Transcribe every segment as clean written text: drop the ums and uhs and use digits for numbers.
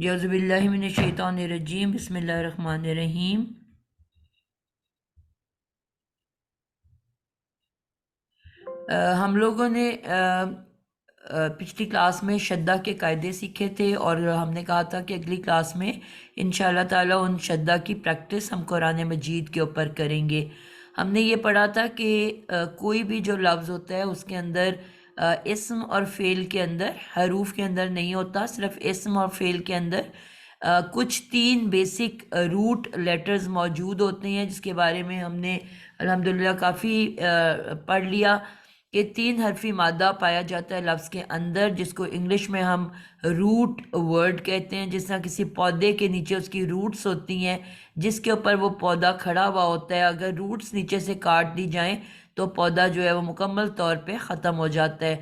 اعوذ باللہ من الشیطان الرجیم بسم اللہ الرحمن الرحیم۔ ہم لوگوں نے پچھلی کلاس میں شدہ کے قاعدے سیکھے تھے اور ہم نے کہا تھا کہ اگلی کلاس میں انشاءاللہ تعالیٰ ان شدہ کی پریکٹس ہم قرآن مجید کے اوپر کریں گے۔ ہم نے یہ پڑھا تھا کہ کوئی بھی جو لفظ ہوتا ہے اس کے اندر اسم اور فعل کے اندر، حروف کے اندر نہیں ہوتا، صرف اسم اور فعل کے اندر کچھ 3 بیسک روٹ لیٹرز موجود ہوتے ہیں، جس کے بارے میں ہم نے الحمدللہ کافی پڑھ لیا کہ 3 حرفی مادہ پایا جاتا ہے لفظ کے اندر، جس کو انگلش میں ہم روٹ ورڈ کہتے ہیں۔ جس طرح کسی پودے کے نیچے اس کی روٹس ہوتی ہیں جس کے اوپر وہ پودا کھڑا ہوا ہوتا ہے، اگر روٹس نیچے سے کاٹ دی جائیں تو پودا جو ہے وہ مکمل طور پہ ختم ہو جاتا ہے۔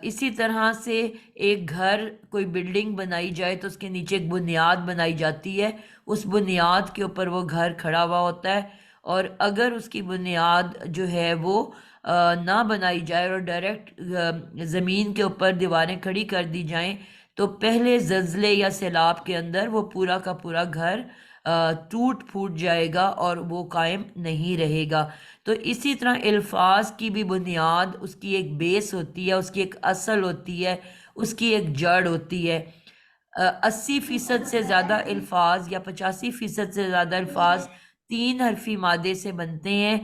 اسی طرح سے ایک گھر، کوئی بلڈنگ بنائی جائے تو اس کے نیچے ایک بنیاد بنائی جاتی ہے، اس بنیاد کے اوپر وہ گھر کھڑا ہوا ہوتا ہے، اور اگر اس کی بنیاد جو ہے وہ نہ بنائی جائے اور ڈائریکٹ زمین کے اوپر دیواریں کھڑی کر دی جائیں تو پہلے زلزلے یا سیلاب کے اندر وہ پورا کا پورا گھر ٹوٹ پھوٹ جائے گا اور وہ قائم نہیں رہے گا۔ تو اسی طرح الفاظ کی بھی بنیاد، اس کی ایک بیس ہوتی ہے، اس کی ایک اصل ہوتی ہے، اس کی ایک جڑ ہوتی ہے۔ 80% سے زیادہ الفاظ یا 85% سے زیادہ الفاظ 3 حرفی مادے سے بنتے ہیں،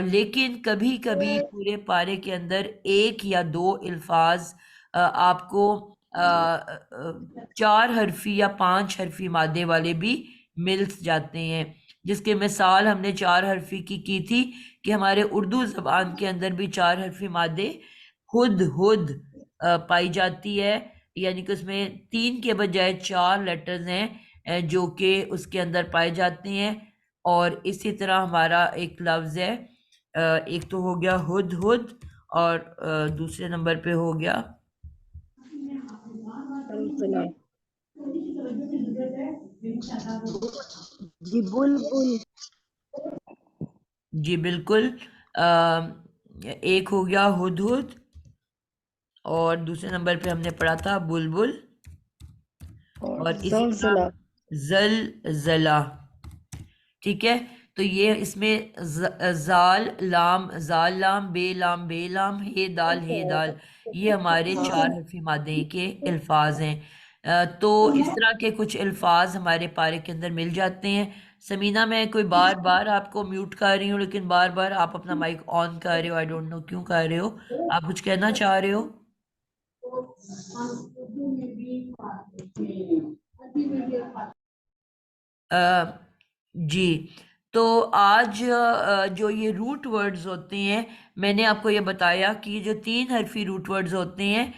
لیکن کبھی کبھی پورے پارے کے اندر 1 یا 2 الفاظ آپ کو 4 حرفی یا 5 حرفی مادے والے بھی مل جاتے ہیں، جس کے مثال ہم نے 4 حرفی کی تھی کہ ہمارے اردو زبان کے اندر بھی 4 حرفی مادے ہد ہد پائی جاتی ہے، یعنی کہ اس میں 3 کے بجائے 4 لیٹرز ہیں جو کہ اس کے اندر پائے جاتے ہیں۔ اور اسی طرح ہمارا ایک لفظ ہے، ایک تو ہو گیا ہد ہد، اور دوسرے نمبر پہ ہو گیا سلسلہ، جی بلبل، جی بالکل، ایک ہو گیا ہد ہد، اور دوسرے نمبر پہ ہم نے پڑھا تھا بلبل، اور اسی طرح سلسلہ، زلزلہ۔ ٹھیک ہے، تو یہ اس میں زال لام بے لام ہے دال یہ ہمارے 4 حرفی مادے کے الفاظ ہیں۔ تو اس طرح کے کچھ الفاظ ہمارے پارے کے اندر مل جاتے ہیں۔ سمینہ، میں کوئی بار بار آپ کو میوٹ کر رہی ہوں لیکن بار بار آپ اپنا مائک آن کر رہے ہو، آئی ڈونٹ نو کیوں کر رہے ہو، آپ کچھ کہنا چاہ رہے ہو؟ جی، تو آج جو یہ روٹ ورڈز ہوتے ہیں، میں نے آپ کو یہ بتایا کہ یہ جو 3 حرفی روٹ ورڈز ہوتے ہیں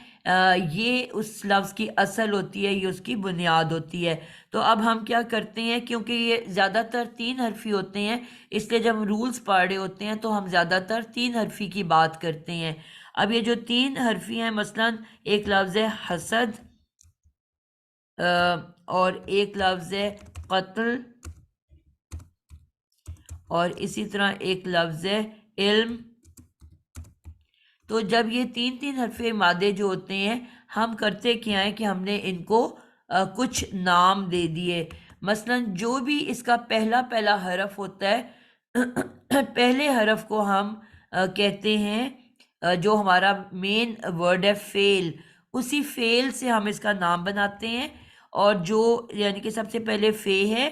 یہ اس لفظ کی اصل ہوتی ہے، یہ اس کی بنیاد ہوتی ہے۔ تو اب ہم کیا کرتے ہیں، کیونکہ یہ زیادہ تر 3 حرفی ہوتے ہیں، اس لیے جب ہم رولز پڑھ رہے ہوتے ہیں تو ہم زیادہ تر 3 حرفی کی بات کرتے ہیں۔ اب یہ جو 3 حرفی ہیں، مثلاً ایک لفظ ہے حسد، اور ایک لفظ ہے قتل، اور اسی طرح ایک لفظ ہے علم۔ تو جب یہ 3 حرفی مادے جو ہوتے ہیں، ہم کرتے کیا ہے کہ ہم نے ان کو کچھ نام دے دیے۔ مثلا جو بھی اس کا پہلا حرف ہوتا ہے پہلے حرف کو ہم کہتے ہیں، جو ہمارا مین ورڈ ہے فعل، اسی فعل سے ہم اس کا نام بناتے ہیں، اور جو یعنی کہ سب سے پہلے فے ہے،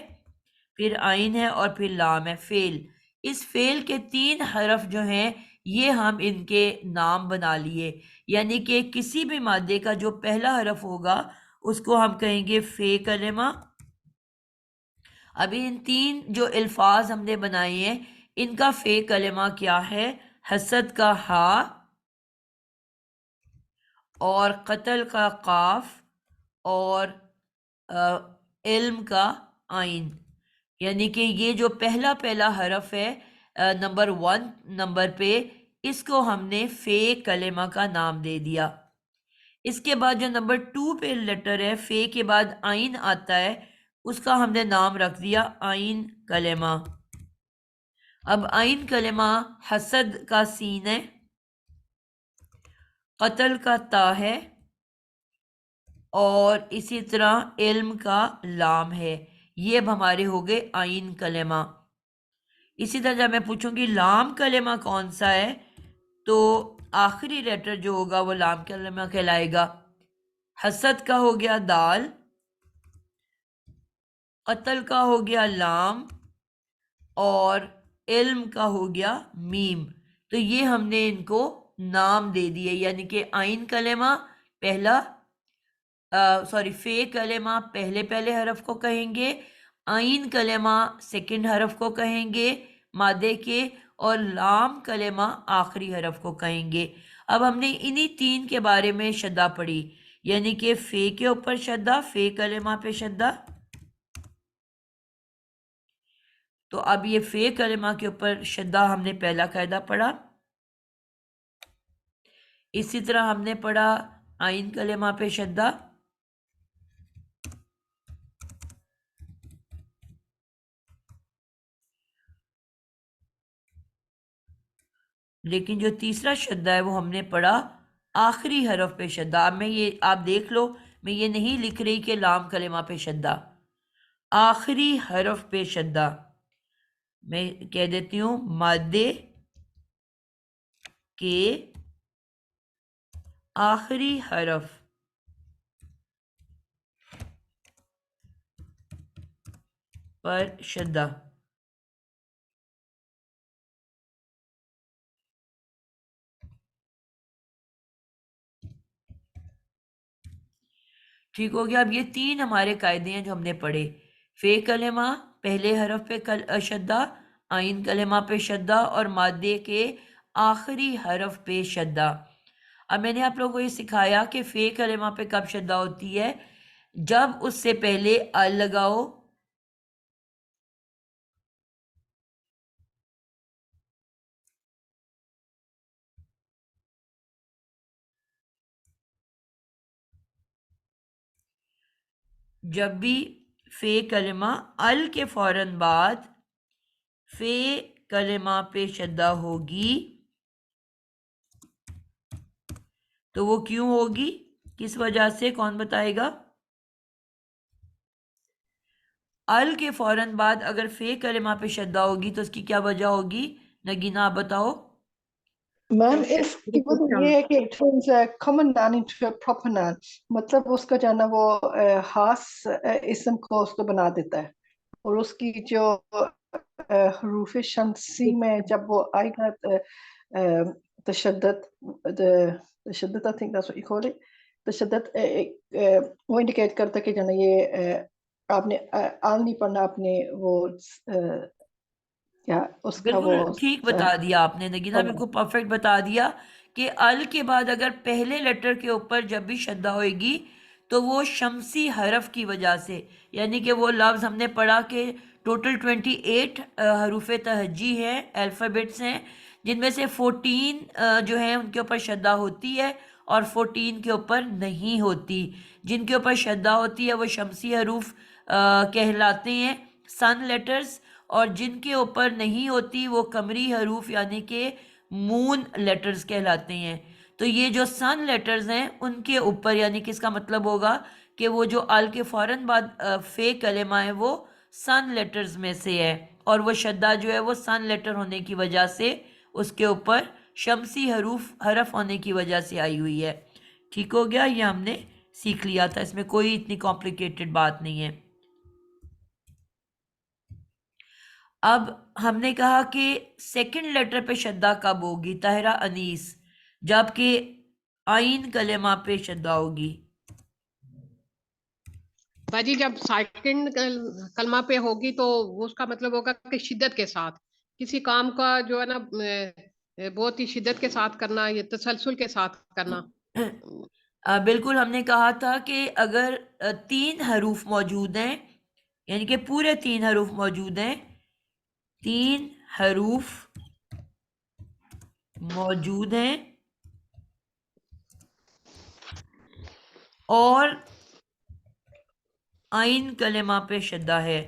پھر عین ہے، اور پھر لام ہے، فعل۔ اس فعل کے 3 حرف جو ہیں یہ ہم ان کے نام بنا لیے، یعنی کہ کسی بھی مادے کا جو پہلا حرف ہوگا اس کو ہم کہیں گے فے کلمہ۔ ابھی ان 3 جو الفاظ ہم نے بنائے ہیں، ان کا فے کلمہ کیا ہے؟ حسد کا ہا، اور قتل کا قاف، اور علم کا عین۔ یعنی کہ یہ جو پہلا حرف ہے نمبر 1 نمبر پہ، اس کو ہم نے فے کلمہ کا نام دے دیا۔ اس کے بعد جو نمبر 2 پہ لیٹر ہے، فے کے بعد عین آتا ہے، اس کا ہم نے نام رکھ دیا عین کلمہ۔ اب عین کلمہ حسد کا سین ہے، قتل کا تا ہے، اور اسی طرح علم کا لام ہے. یہ اب ہمارے ہو گئے آئین کلمہ. اسی طرح جب میں پوچھوں گی لام کلمہ کون سا ہے تو آخری لیٹر جو ہوگا وہ لام کلمہ کہلائے گا. حسد کا ہو گیا دال، قتل کا ہو گیا لام، اور علم کا ہو گیا میم. تو یہ ہم نے ان کو نام دے دیے، یعنی کہ آئین کلمہ پہلا فے کلمہ پہلے حرف کو کہیں گے، آئین کلمہ سیکنڈ حرف کو کہیں گے مادے کے، اور لام کلمہ آخری حرف کو کہیں گے. اب ہم نے انہی تین کے بارے میں شدہ پڑھی، یعنی کہ فے کے اوپر شدہ، فے کلمہ پہ شدہ. تو اب یہ فے کلمہ کے اوپر شدہ ہم نے پہلا قاعدہ پڑھا. اسی طرح ہم نے پڑھا آئین کلمہ پہ شدہ. لیکن جو تیسرا شدہ ہے وہ ہم نے پڑھا آخری حرف پہ شدہ. اب میں یہ آپ دیکھ لو، میں یہ نہیں لکھ رہی کہ لام کلمہ پہ شدہ، آخری حرف پہ شدہ. میں کہہ دیتی ہوں مادے کے آخری حرف پر شدہ. ٹھیک ہو گیا. اب یہ تین ہمارے قاعدے ہیں جو ہم نے پڑھے. فے کلمہ پہلے حرف پہ شدہ، آئین کلمہ پہ شدہ، اور مادے کے آخری حرف پہ شدہ. اب میں نے آپ لوگوں کو یہ سکھایا کہ فے کلمہ پہ کب شدہ ہوتی ہے، جب اس سے پہلے ال لگاؤ، جب بھی فے کلمہ ال کے فوراً بعد فے کلمہ پہ شدہ ہوگی تو وہ کیوں ہوگی، کس وجہ سے، کون بتائے گا؟ ال کے فوراً بعد اگر فے کلمہ پہ شدہ ہوگی تو اس کی کیا وجہ ہوگی؟ نگینہ آپ بتاؤ. میم اس کی وجہ یہ ہے کہ it turns common naan into proper naan, مطلب اس کا جو ہے نا وہ خاص اسم کو اس کو بنا دیتا ہے. اور اس کی جو حروف شمسی میں جب وہ آئے گا تشدد، تشدد I think that's what you call it، تشدد وہ انڈیکیٹ کرتا ہے کہ جو ہے نا یہ آپ نے آل نہیں پڑھنا، آپ نے وہ کیا اس کا وہ بالکل ٹھیک بتا دیا آپ نے نگینہ، بالکل پرفیکٹ بتا دیا کہ ال کے بعد اگر پہلے لیٹر کے اوپر جب بھی شدہ ہوئے گی تو وہ شمسی حرف کی وجہ سے، یعنی کہ وہ لفظ ہم نے پڑھا کہ ٹوٹل 28 حروف تہجی ہیں، الفابیٹس ہیں، جن میں سے 14 جو ہیں ان کے اوپر شدہ ہوتی ہے اور 14 کے اوپر نہیں ہوتی. جن کے اوپر شدہ ہوتی ہے وہ شمسی حروف کہلاتے ہیں، سن لیٹرز، اور جن کے اوپر نہیں ہوتی وہ قمری حروف یعنی کہ مون لیٹرز کہلاتے ہیں. تو یہ جو سن لیٹرز ہیں ان کے اوپر، یعنی کہ اس کا مطلب ہوگا کہ وہ جو ال کے فوراً بعد فے کلمہ ہے وہ سن لیٹرز میں سے ہے، اور وہ شدہ جو ہے وہ سن لیٹر ہونے کی وجہ سے اس کے اوپر شمسی حرف ہونے کی وجہ سے آئی ہوئی ہے. ٹھیک ہو گیا، یہ ہم نے سیکھ لیا تھا، اس میں کوئی اتنی کمپلیکیٹڈ بات نہیں ہے. اب ہم نے کہا کہ سیکنڈ لیٹر پہ شدہ کب ہوگی طاہرہ انیس، جبکہ آئین کلمہ پہ شدہ ہوگی. باجی جب سیکنڈ کلمہ پہ ہوگی تو اس کا مطلب ہوگا کہ شدت کے ساتھ کسی کام کا جو ہے نا بہت ہی شدت کے ساتھ کرنا، یہ تسلسل کے ساتھ کرنا. بالکل ہم نے کہا تھا کہ اگر 3 حروف موجود ہیں، یعنی کہ پورے 3 حروف موجود ہیں، 3 حروف موجود ہیں اور آئین کلمہ پہ شدہ ہے،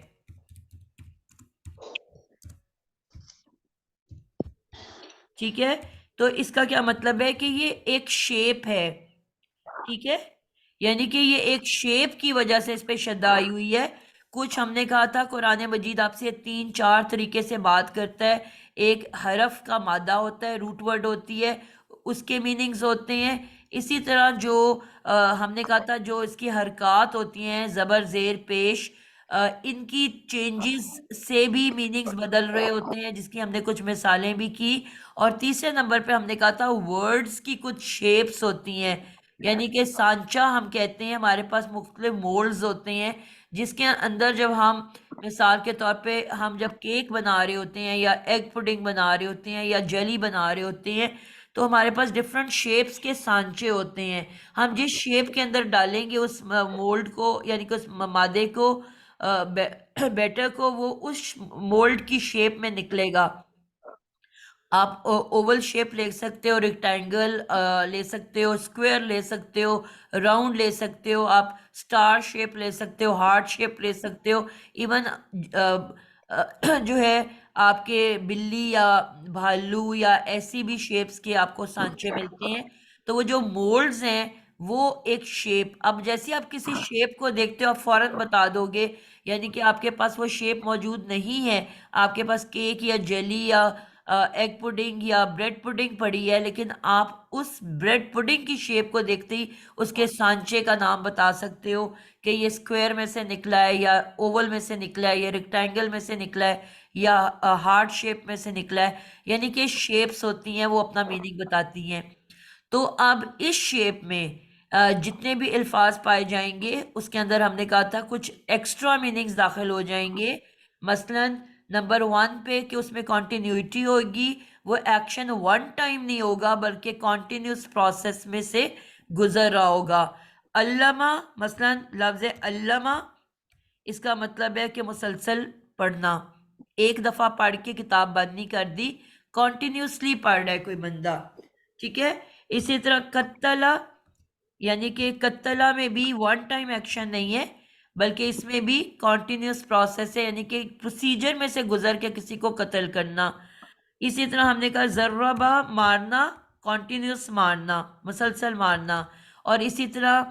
ٹھیک ہے، تو اس کا کیا مطلب ہے کہ یہ ایک شیپ ہے، ٹھیک ہے، یعنی کہ یہ ایک شیپ کی وجہ سے اس پہ شدہ آئی ہوئی ہے. کچھ ہم نے کہا تھا قرآن مجید آپ سے 3-4 طریقے سے بات کرتا ہے. ایک حرف کا مادہ ہوتا ہے, روٹ ورڈ ہوتی ہے, اس کے میننگز ہوتے ہیں. اسی طرح جو ہم نے کہا تھا جو اس کی حرکات ہوتی ہیں, زبر زیر پیش, ان کی چینجز سے بھی میننگز بدل رہے ہوتے ہیں, جس کی ہم نے کچھ مثالیں بھی کی. اور تیسرے نمبر پہ ہم نے کہا تھا ورڈز کی کچھ شیپس ہوتی ہیں, یعنی کہ سانچہ ہم کہتے ہیں, ہمارے پاس مختلف مولڈز ہوتے ہیں جس کے اندر جب ہم مثال کے طور پہ ہم جب کیک بنا رہے ہوتے ہیں یا ایگ پڈنگ بنا رہے ہوتے ہیں یا جیلی بنا رہے ہوتے ہیں تو ہمارے پاس ڈفرینٹ شیپس کے سانچے ہوتے ہیں. ہم جس شیپ کے اندر ڈالیں گے اس مولڈ کو, یعنی کہ اس مادے کو, بیٹر کو, وہ اس مولڈ کی شیپ میں نکلے گا. آپ اوول شیپ لے سکتے ہو, ریکٹینگل لے سکتے ہو, اسکوئر لے سکتے ہو, راؤنڈ لے سکتے ہو, آپ سٹار شیپ لے سکتے ہو, ہارٹ شیپ لے سکتے ہو. ایون جو ہے آپ کے بلی یا بھالو یا ایسی بھی شیپس کے آپ کو سانچے ملتے ہیں. تو وہ جو مولڈز ہیں وہ ایک شیپ, اب جیسے آپ کسی شیپ کو دیکھتے ہو آپ فوراً بتا دو گے, یعنی کہ آپ کے پاس وہ شیپ موجود نہیں ہے, آپ کے پاس کیک یا جیلی یا ایگ پڈنگ یا بریڈ پڈنگ پڑی ہے, لیکن آپ اس بریڈ پڈنگ کی شیپ کو دیکھتے ہی اس کے سانچے کا نام بتا سکتے ہو کہ یہ اسکوئر میں سے نکلا ہے یا اوول میں سے نکلا ہے یا ریکٹینگل میں سے نکلا ہے یا ہارٹ شیپ میں سے نکلا ہے. یعنی کہ شیپس ہوتی ہیں وہ اپنا میننگ بتاتی ہیں. تو اب اس شیپ میں جتنے بھی الفاظ پائے جائیں گے اس کے اندر ہم نے کہا تھا کچھ ایکسٹرا میننگز داخل ہو جائیں گے. مثلاً نمبر 1 پہ کہ اس میں کنٹینیوٹی ہوگی, وہ ایکشن ون ٹائم نہیں ہوگا بلکہ کنٹینیوس پروسیس میں سے گزر رہا ہوگا. علامہ, مثلاً لفظ علامہ, اس کا مطلب ہے کہ مسلسل پڑھنا, ایک دفعہ پڑھ کے کتاب بند نہیں کر دی, کنٹینیوسلی پڑھ رہا ہے کوئی بندہ, ٹھیک ہے. اسی طرح قتلہ, یعنی کہ قتلہ میں بھی ون ٹائم ایکشن نہیں ہے بلکہ اس میں بھی کنٹینیوس پروسیس ہے, یعنی کہ پروسیجر میں سے گزر کے کسی کو قتل کرنا. اسی طرح ہم نے کہا ضربہ, مارنا, کنٹینیوس مارنا, مسلسل مارنا. اور اسی طرح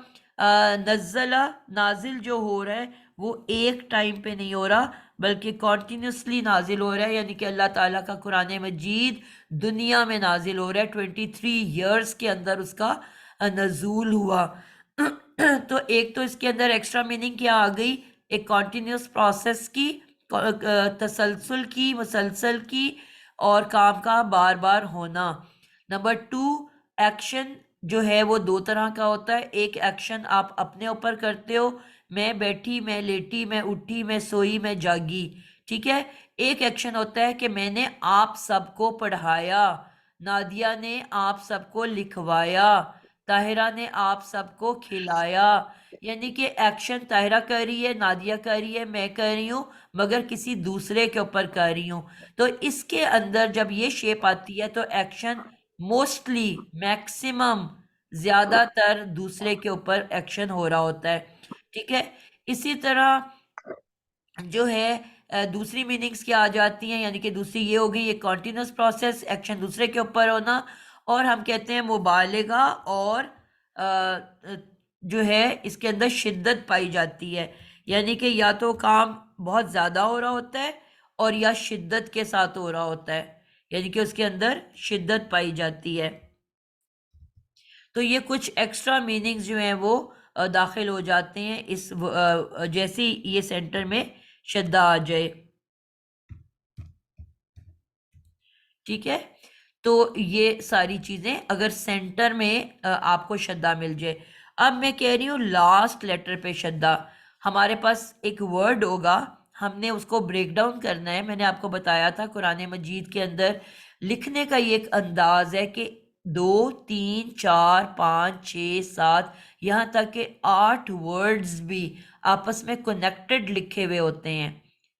نزلہ, نازل جو ہو رہا ہے وہ ایک ٹائم پہ نہیں ہو رہا بلکہ کنٹینیوسلی نازل ہو رہا ہے, یعنی کہ اللہ تعالیٰ کا قرآن مجید دنیا میں نازل ہو رہا ہے, 23 ایئرز کے اندر اس کا نزول ہوا. تو ایک تو اس کے اندر ایکسٹرا میننگ کیا آ گئی, ایک کنٹینیوس پروسیس کی, تسلسل کی, مسلسل کی, اور کام کا بار بار ہونا. نمبر 2, ایکشن جو ہے وہ 2 طرح کا ہوتا ہے. ایک ایکشن آپ اپنے اوپر کرتے ہو, میں بیٹھی, میں لیٹی, میں اٹھی, میں سوئی, میں جاگی, ٹھیک ہے. ایک ایکشن ہوتا ہے کہ میں نے آپ سب کو پڑھایا, نادیہ نے آپ سب کو لکھوایا, طاہرہ نے آپ سب کو کھلایا. یعنی کہ ایکشن طاہرہ کر رہی ہے, نادیہ کر رہی ہے, میں کر رہی ہوں, مگر کسی دوسرے کے اوپر کر رہی ہوں. تو اس کے اندر جب یہ شیپ آتی ہے تو ایکشن موسٹلی, میکسیمم, زیادہ تر دوسرے کے اوپر ایکشن ہو رہا ہوتا ہے, ٹھیک ہے. اسی طرح جو ہے دوسری میننگز کیا آ جاتی ہیں, یعنی کہ دوسری یہ ہوگی, یہ کنٹینیوس پروسیس, ایکشن دوسرے کے اوپر ہونا, اور ہم کہتے ہیں مبالغہ, اور جو ہے اس کے اندر شدت پائی جاتی ہے, یعنی کہ یا تو کام بہت زیادہ ہو رہا ہوتا ہے اور یا شدت کے ساتھ ہو رہا ہوتا ہے, یعنی کہ اس کے اندر شدت پائی جاتی ہے. تو یہ کچھ ایکسٹرا میننگز جو ہیں وہ داخل ہو جاتے ہیں اس جیسے یہ سینٹر میں شدہ آ جائے, ٹھیک ہے. تو یہ ساری چیزیں اگر سینٹر میں آپ کو شدہ مل جائے. اب میں کہہ رہی ہوں لاسٹ لیٹر پہ شدہ, ہمارے پاس ایک ورڈ ہوگا, ہم نے اس کو بریک ڈاؤن کرنا ہے. میں نے آپ کو بتایا تھا قرآن مجید کے اندر لکھنے کا یہ ایک انداز ہے کہ 2 3 4 5 6 7 یہاں تک کہ 8 ورڈز بھی آپس میں کنیکٹڈ لکھے ہوئے ہوتے ہیں,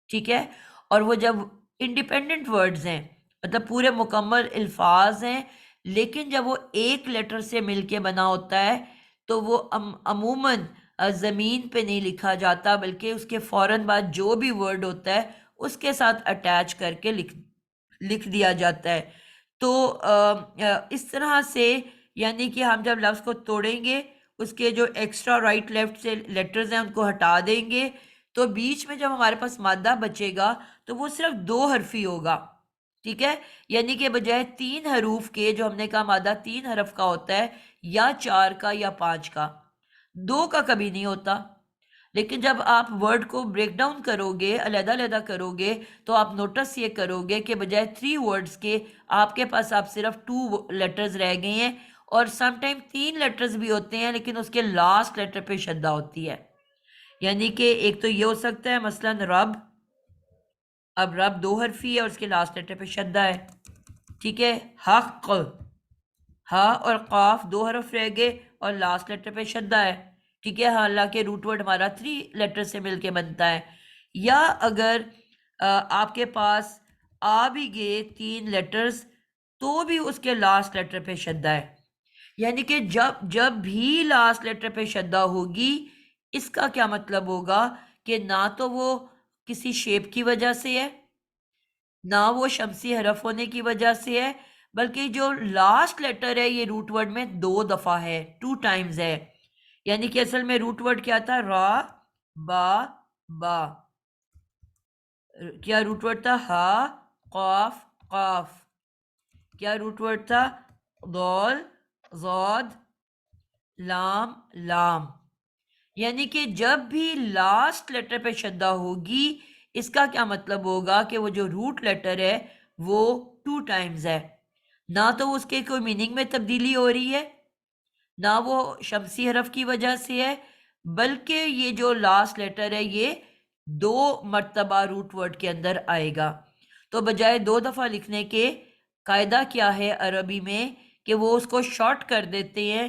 ٹھیک ہے. اور وہ جب انڈیپینڈنٹ ورڈز ہیں, مطلب پورے مکمل الفاظ ہیں, لیکن جب وہ ایک لیٹر سے مل کے بنا ہوتا ہے تو وہ عموماً زمین پہ نہیں لکھا جاتا بلکہ اس کے فوراً بعد جو بھی ورڈ ہوتا ہے اس کے ساتھ اٹیچ کر کے لکھ دیا جاتا ہے. تو اس طرح سے یعنی کہ ہم جب لفظ کو توڑیں گے اس کے جو ایکسٹرا رائٹ لیفٹ سے لیٹرز ہیں ان کو ہٹا دیں گے تو بیچ میں جب ہمارے پاس مادہ بچے گا تو وہ صرف 2 حرفی ہوگا، ٹھیک ہے؟ یعنی کہ بجائے 3 حروف کے، جو ہم نے کہا مادہ 3 حرف کا ہوتا ہے، یا 4 کا یا 5 کا، 2 کا کبھی نہیں ہوتا۔ لیکن جب آپ ورڈ کو بریک ڈاؤن کرو گے، علیحدہ علیحدہ کرو گے، تو آپ نوٹس یہ کرو گے کہ بجائے 3 ورڈز کے آپ کے پاس آپ صرف 2 لیٹرز رہ گئے ہیں، اور سم ٹائم 3 لیٹرز بھی ہوتے ہیں لیکن اس کے لاسٹ لیٹر پہ شدہ ہوتی ہے۔ یعنی کہ ایک تو یہ ہو سکتا ہے مثلا رب، اب رب 2 حرفی ہے اور اس کے لاسٹ لیٹر پہ شدہ ہے، ٹھیک ہے؟ حق، ہا اور قاف 2 حرف رہ گئے اور لاسٹ لیٹر پہ شدہ ہے، ٹھیک ہے؟ حالانکہ روٹ ورڈ ہمارا 3 لیٹر سے مل کے بنتا ہے۔ یا اگر آپ کے پاس آ بھی گئے 3 لیٹرز تو بھی اس کے لاسٹ لیٹر پہ شدہ ہے، یعنی کہ جب بھی لاسٹ لیٹر پہ شدہ ہوگی، اس کا کیا مطلب ہوگا کہ نہ تو وہ کسی شیپ کی وجہ سے ہے، نہ وہ شمسی حرف ہونے کی وجہ سے ہے، بلکہ جو لاسٹ لیٹر ہے یہ روٹ ورڈ میں 2 دفعہ ہے، 2 ٹائمز ہے۔ یعنی کہ اصل میں روٹ ورڈ کیا تھا؟ را، با، با۔ کیا روٹ ورڈ تھا؟ ہا، قاف، قاف۔ کیا روٹ ورڈ تھا؟ ضاد، ضاد، لام، لام۔ یعنی کہ جب بھی لاسٹ لیٹر پہ شدہ ہوگی، اس کا کیا مطلب ہوگا کہ وہ جو روٹ لیٹر ہے وہ 2 ٹائمز ہے، نہ تو اس کے کوئی میننگ میں تبدیلی ہو رہی ہے، نہ وہ شمسی حرف کی وجہ سے ہے، بلکہ یہ جو لاسٹ لیٹر ہے یہ 2 مرتبہ روٹ ورڈ کے اندر آئے گا۔ تو بجائے 2 دفعہ لکھنے کے قاعدہ کیا ہے عربی میں کہ وہ اس کو شارٹ کر دیتے ہیں،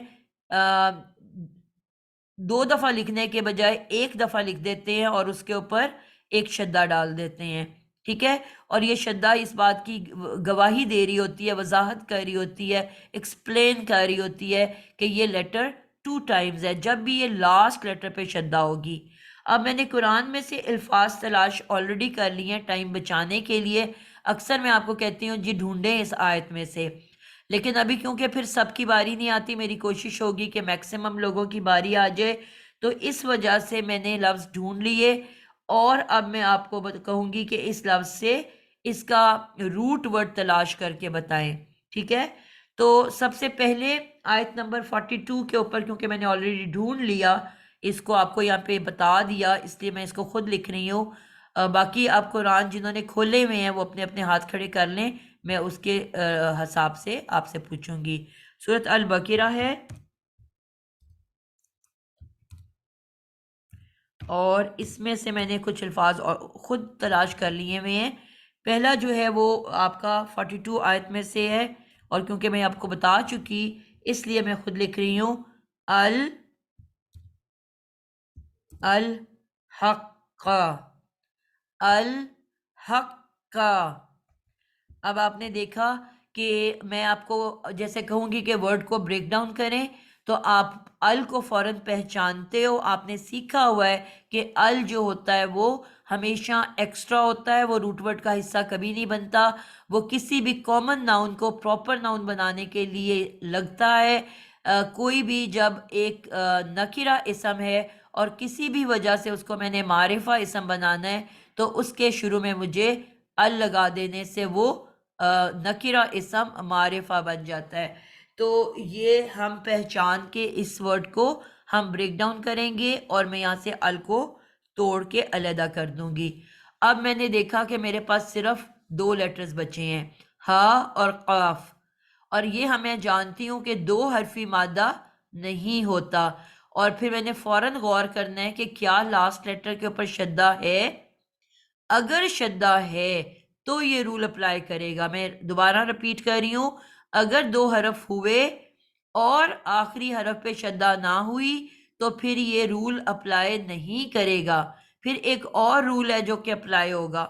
2 دفعہ لکھنے کے بجائے 1 دفعہ لکھ دیتے ہیں اور اس کے اوپر ایک شدہ ڈال دیتے ہیں، ٹھیک ہے؟ اور یہ شدہ اس بات کی گواہی دے رہی ہوتی ہے، وضاحت کر رہی ہوتی ہے، ایکسپلین کر رہی ہوتی ہے کہ یہ لیٹر 2 ٹائمز ہے، جب بھی یہ لاسٹ لیٹر پہ شدہ ہوگی۔ اب میں نے قرآن میں سے الفاظ تلاش آلریڈی کر لی ہیں ٹائم بچانے کے لیے، اکثر میں آپ کو کہتی ہوں جی ڈھونڈیں اس آیت میں سے، لیکن ابھی کیونکہ پھر سب کی باری نہیں آتی، میری کوشش ہوگی کہ میکسیمم لوگوں کی باری آ جائے، تو اس وجہ سے میں نے لفظ ڈھونڈ لیے، اور اب میں آپ کو کہوں گی کہ اس لفظ سے اس کا روٹ ورڈ تلاش کر کے بتائیں، ٹھیک ہے؟ تو سب سے پہلے آیت نمبر 42 کے اوپر، کیونکہ میں نے آلریڈی ڈھونڈ لیا، اس کو آپ کو یہاں پہ بتا دیا، اس لیے میں اس کو خود لکھ رہی ہوں۔ باقی آپ قرآن جنہوں نے کھولے ہوئے ہیں وہ اپنے اپنے ہاتھ کھڑے کر لیں، میں اس کے حساب سے آپ سے پوچھوں گی۔ سورۃ البقرہ ہے، اور اس میں سے میں نے کچھ الفاظ خود تلاش کر لیے ہوئے ہیں۔ پہلا جو ہے وہ آپ کا 42 آیت میں سے ہے، اور کیونکہ میں آپ کو بتا چکی اس لیے میں خود لکھ رہی ہوں، الحق، الحق۔ اب آپ نے دیکھا کہ میں آپ کو جیسے کہوں گی کہ ورڈ کو بریک ڈاؤن کریں تو آپ ال کو فوراً پہچانتے ہو، آپ نے سیکھا ہوا ہے کہ ال جو ہوتا ہے وہ ہمیشہ ایکسٹرا ہوتا ہے، وہ روٹ ورڈ کا حصہ کبھی نہیں بنتا، وہ کسی بھی کامن ناؤن کو پراپر ناؤن بنانے کے لیے لگتا ہے۔ کوئی بھی جب ایک نکرہ اسم ہے اور کسی بھی وجہ سے اس کو میں نے معرفہ اسم بنانا ہے تو اس کے شروع میں مجھے ال لگا دینے سے وہ نکرہ اسم معرفہ بن جاتا ہے۔ تو یہ ہم پہچان کے اس ورڈ کو ہم بریک ڈاؤن کریں گے، اور میں یہاں سے ال کو توڑ کے علیحدہ کر دوں گی۔ اب میں نے دیکھا کہ میرے پاس صرف 2 لیٹرز بچے ہیں، ہا اور قاف، اور یہ ہمیں جانتی ہوں کہ 2 حرفی مادہ نہیں ہوتا، اور پھر میں نے فوراً غور کرنا ہے کہ کیا لاسٹ لیٹر کے اوپر شدہ ہے۔ اگر شدہ ہے تو یہ رول اپلائی کرے گا۔ میں دوبارہ رپیٹ کر رہی ہوں، اگر 2 حرف ہوئے اور آخری حرف پہ شدہ نہ ہوئی تو پھر یہ رول اپلائی نہیں کرے گا، پھر ایک اور رول ہے جو کہ اپلائی ہوگا۔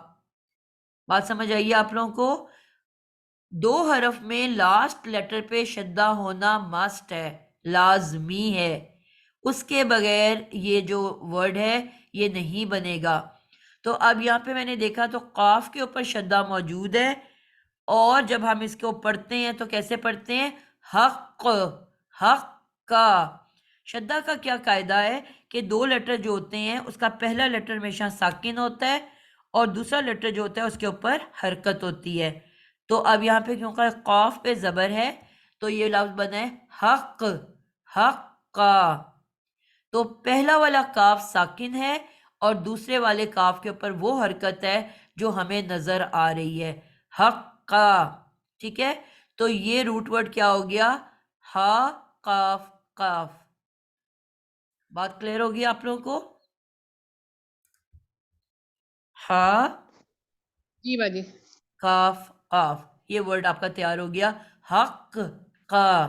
بات سمجھ آئیے آپ لوگوں کو؟ 2 حرف میں لاسٹ لیٹر پہ شدہ ہونا مسٹ ہے، لازمی ہے، اس کے بغیر یہ جو ورڈ ہے یہ نہیں بنے گا۔ تو اب یہاں پہ میں نے دیکھا تو قاف کے اوپر شدہ موجود ہے، اور جب ہم اس کو پڑھتے ہیں تو کیسے پڑھتے ہیں؟ حق، حق کا شدہ کا کیا قاعدہ ہے کہ دو لیٹر جو ہوتے ہیں اس کا پہلا لیٹر ہمیشہ ساکن ہوتا ہے اور دوسرا لیٹر جو ہوتا ہے اس کے اوپر حرکت ہوتی ہے. تو اب یہاں پہ کیونکہ قاف پہ زبر ہے تو یہ لفظ بنا ہے حق، حق کا. تو پہلا والا کاف ساکن ہے اور دوسرے والے کاف کے اوپر وہ حرکت ہے جو ہمیں نظر آ رہی ہے، حق کا. ٹھیک ہے، تو یہ روٹ ورڈ کیا ہو گیا؟ ہا قاف قاف. بات کلیئر ہوگی آپ لوگوں کو؟ ہا جی باجی. قاف قاف، یہ ورڈ آپ کا تیار ہو گیا، حق کا.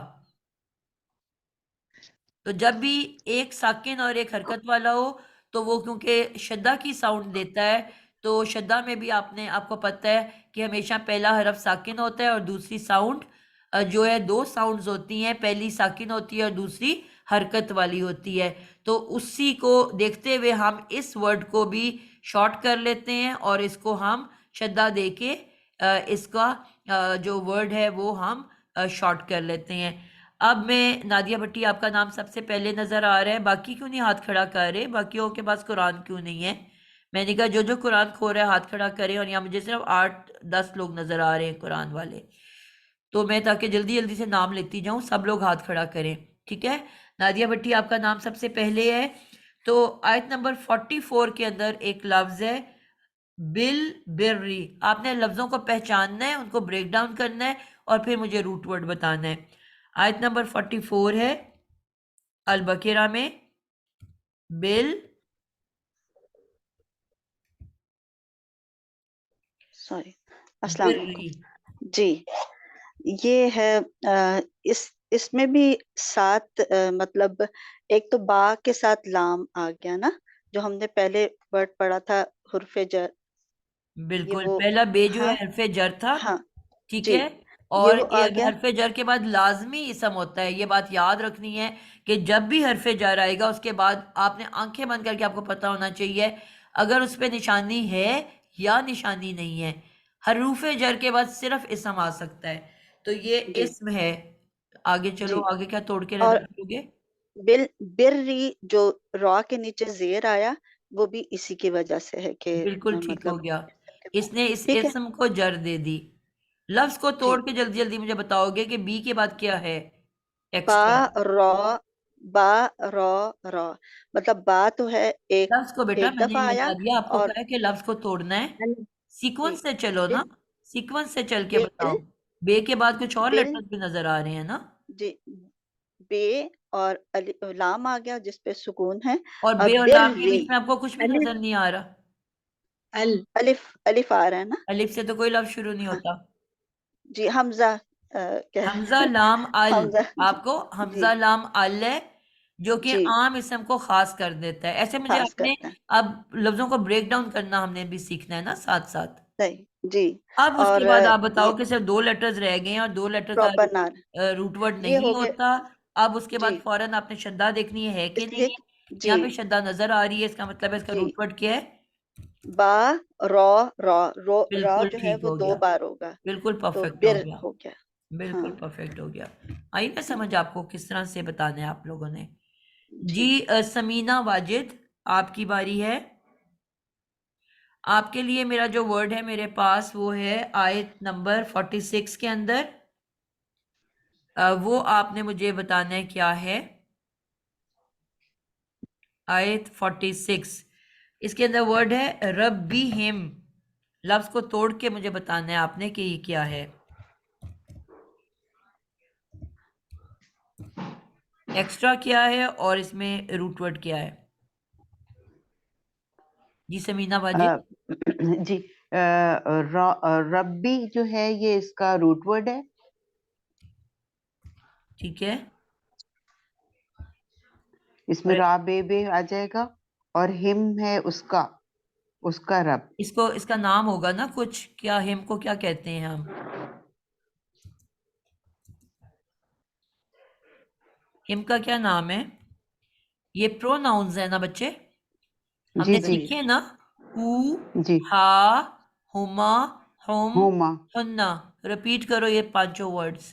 تو جب بھی ایک ساکن اور ایک حرکت والا ہو تو وہ کیونکہ شدہ کی ساؤنڈ دیتا ہے، تو شدہ میں بھی آپ کو پتہ ہے کہ ہمیشہ پہلا حرف ساکن ہوتا ہے اور دوسری ساؤنڈ جو ہے دو ساؤنڈز ہوتی ہیں، پہلی ساکن ہوتی ہے اور دوسری حرکت والی ہوتی ہے. تو اسی کو دیکھتے ہوئے ہم اس ورڈ کو بھی شارٹ کر لیتے ہیں اور اس کو ہم شدہ دے کے اس کا جو ورڈ ہے وہ ہم شارٹ کر لیتے ہیں. اب میں نادیہ بھٹی آپ کا نام سب سے پہلے نظر آ رہا ہے، باقی کیوں نہیں ہاتھ کھڑا کر رہے؟ باقیوں کے پاس قرآن کیوں نہیں ہے؟ میں نے کہا جو قرآن کھو رہا ہے ہاتھ کھڑا کرے، اور یہاں مجھے صرف 8-10 لوگ نظر آ رہے ہیں قرآن والے. تو میں تاکہ جلدی جلدی سے نام لیتی جاؤں، سب لوگ ہاتھ کھڑا کریں. ٹھیک ہے، نادیہ بھٹی آپ کا نام سب سے پہلے ہے. تو آیت نمبر 44 کے اندر ایک لفظ ہے بالبری. آپ نے لفظوں کو پہچاننا ہے، ان کو بریک ڈاؤن کرنا ہے اور پھر مجھے روٹ ورڈ بتانا ہے. آیت نمبر 44 ہے البقرہ میں، سوری، السلام بری. علیکم. جی، یہ ہے اس میں بھی 7 مطلب ایک تو با کے ساتھ لام آ گیا نا، جو ہم نے پہلے ورڈ پڑھا تھا حرف جر. بالکل، وہ پہلا بے جو ہے ہاں حرف جر تھا. ہاں ٹھیک جی، ہے، یہ اور وہ آ گیا. حرف جر کے بعد لازمی اسم ہوتا ہے. یہ بات یاد رکھنی ہے کہ جب بھی حرف جر آئے گا اس کے بعد آپ نے آنکھیں بند کر کے آپ کو پتہ ہونا چاہیے اگر اس پہ نشانی ہے یا نشانی نہیں ہے. حروف جر کے بعد صرف اسم آ سکتا ہے، تو یہ جی اسم ہے. آگے چلو، جی، آگے کیا توڑ کے اور رکھو گے؟ بری جو را کے نیچے زیر آیا وہ بھی اسی کی وجہ سے ہے کہ بالکل ٹھیک مطلب ہو گیا، اس نے اس ٹھیک ہے. اسم کو جر دے دی. لفظ کو توڑ جی، کے جلدی جلدی مجھے بتاؤ گے کہ بی کے بعد کیا ہے ایکسٹرا؟ با را مطلب با تو ہے لفظ کو بیٹا ایک میں نے دفعہ آیا. بتا دیا آپ کو، اور کہا ہے کہ لفظ کو توڑنا ہے. جی سیکوینس سے چلو نا، بل سیکوینس سے چل کے بل بتاؤ. بے کے بعد کچھ اور بل لیٹرز بھی نظر آ رہے ہیں نا، جی، بے اور لام آ گیا جس پہ سکون ہے. اور اور بے اور بر لام کے ری بیچ میں آپ کو کچھ بھی نظر نہیں آ رہا. الف آ رہا ہے نا. الف سے تو کوئی لفظ شروع نہیں ہاں ہوتا. جی، حمزہ حمزہ لام ال، حمزہ آپ کو جی حمزہ لام ال ہے جو کہ جی عام اسم کو خاص کر دیتا ہے. ایسے مجھے خاص آپ نے کرتا ہے. اب لفظوں کو بریک ڈاؤن کرنا ہم نے بھی سیکھنا ہے نا ساتھ ساتھ. صحیح جی. اب اس اور کے بعد آپ یہ بتاؤ کہ صرف 2 لیٹرز رہ گئے ہیں اور 2 لیٹر کا پراپر نار روٹ ورڈ یہ نہیں ہو گئے. ہوتا. اب اس کے بعد جی، فوراً آپ نے شدہ دیکھنی ہے کہ اس نہیں لیے ہے. جی یہاں پہ شدہ نظر آ رہی ہے، اس کا مطلب ہے اس کا جی روٹ ورڈ کیا ہے؟ با را بالکل جو ہے ٹھیک وہ ہو 2 گیا، بار ہوگا بالکل تو پرفیکٹ ہو بر گیا، ہو گیا. ہاں بالکل پرفیکٹ ہو گیا. آئی نا سمجھ آپ کو کس طرح سے بتانا ہے آپ لوگوں نے؟ جی. جی سمینہ واجد آپ کی باری ہے. آپ کے لیے میرا جو ورڈ ہے میرے پاس وہ ہے آیت نمبر 46 کے اندر. وہ آپ نے مجھے بتانا ہے کیا ہے. آیت 46 اس کے اندر ورڈ ہے ربہم. لفظ کو توڑ کے مجھے بتانا ہے آپ نے کہ یہ کیا ہے. ایکسٹرا کیا ہے اور اس میں روٹ ورڈ کیا ہے؟ جی سمینہ واجد. جی، ربی جو ہے یہ اس کا روٹ ورڈ ہے. ٹھیک ہے، اس میں را بے آ جائے گا اور ہم ہے اس کا رب. اس کا نام ہوگا نا کچھ، کیا ہم کو کیا کہتے ہیں ہم؟ ہم کا کیا نام ہے؟ یہ پرو ناؤنز ہے نا بچے، ہم جی نے جی سیکھے نا. ہو، جی، ہا، ہما، ہم، ہوما. ہننا. ریپیٹ کرو یہ 5 ورڈز.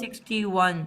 61।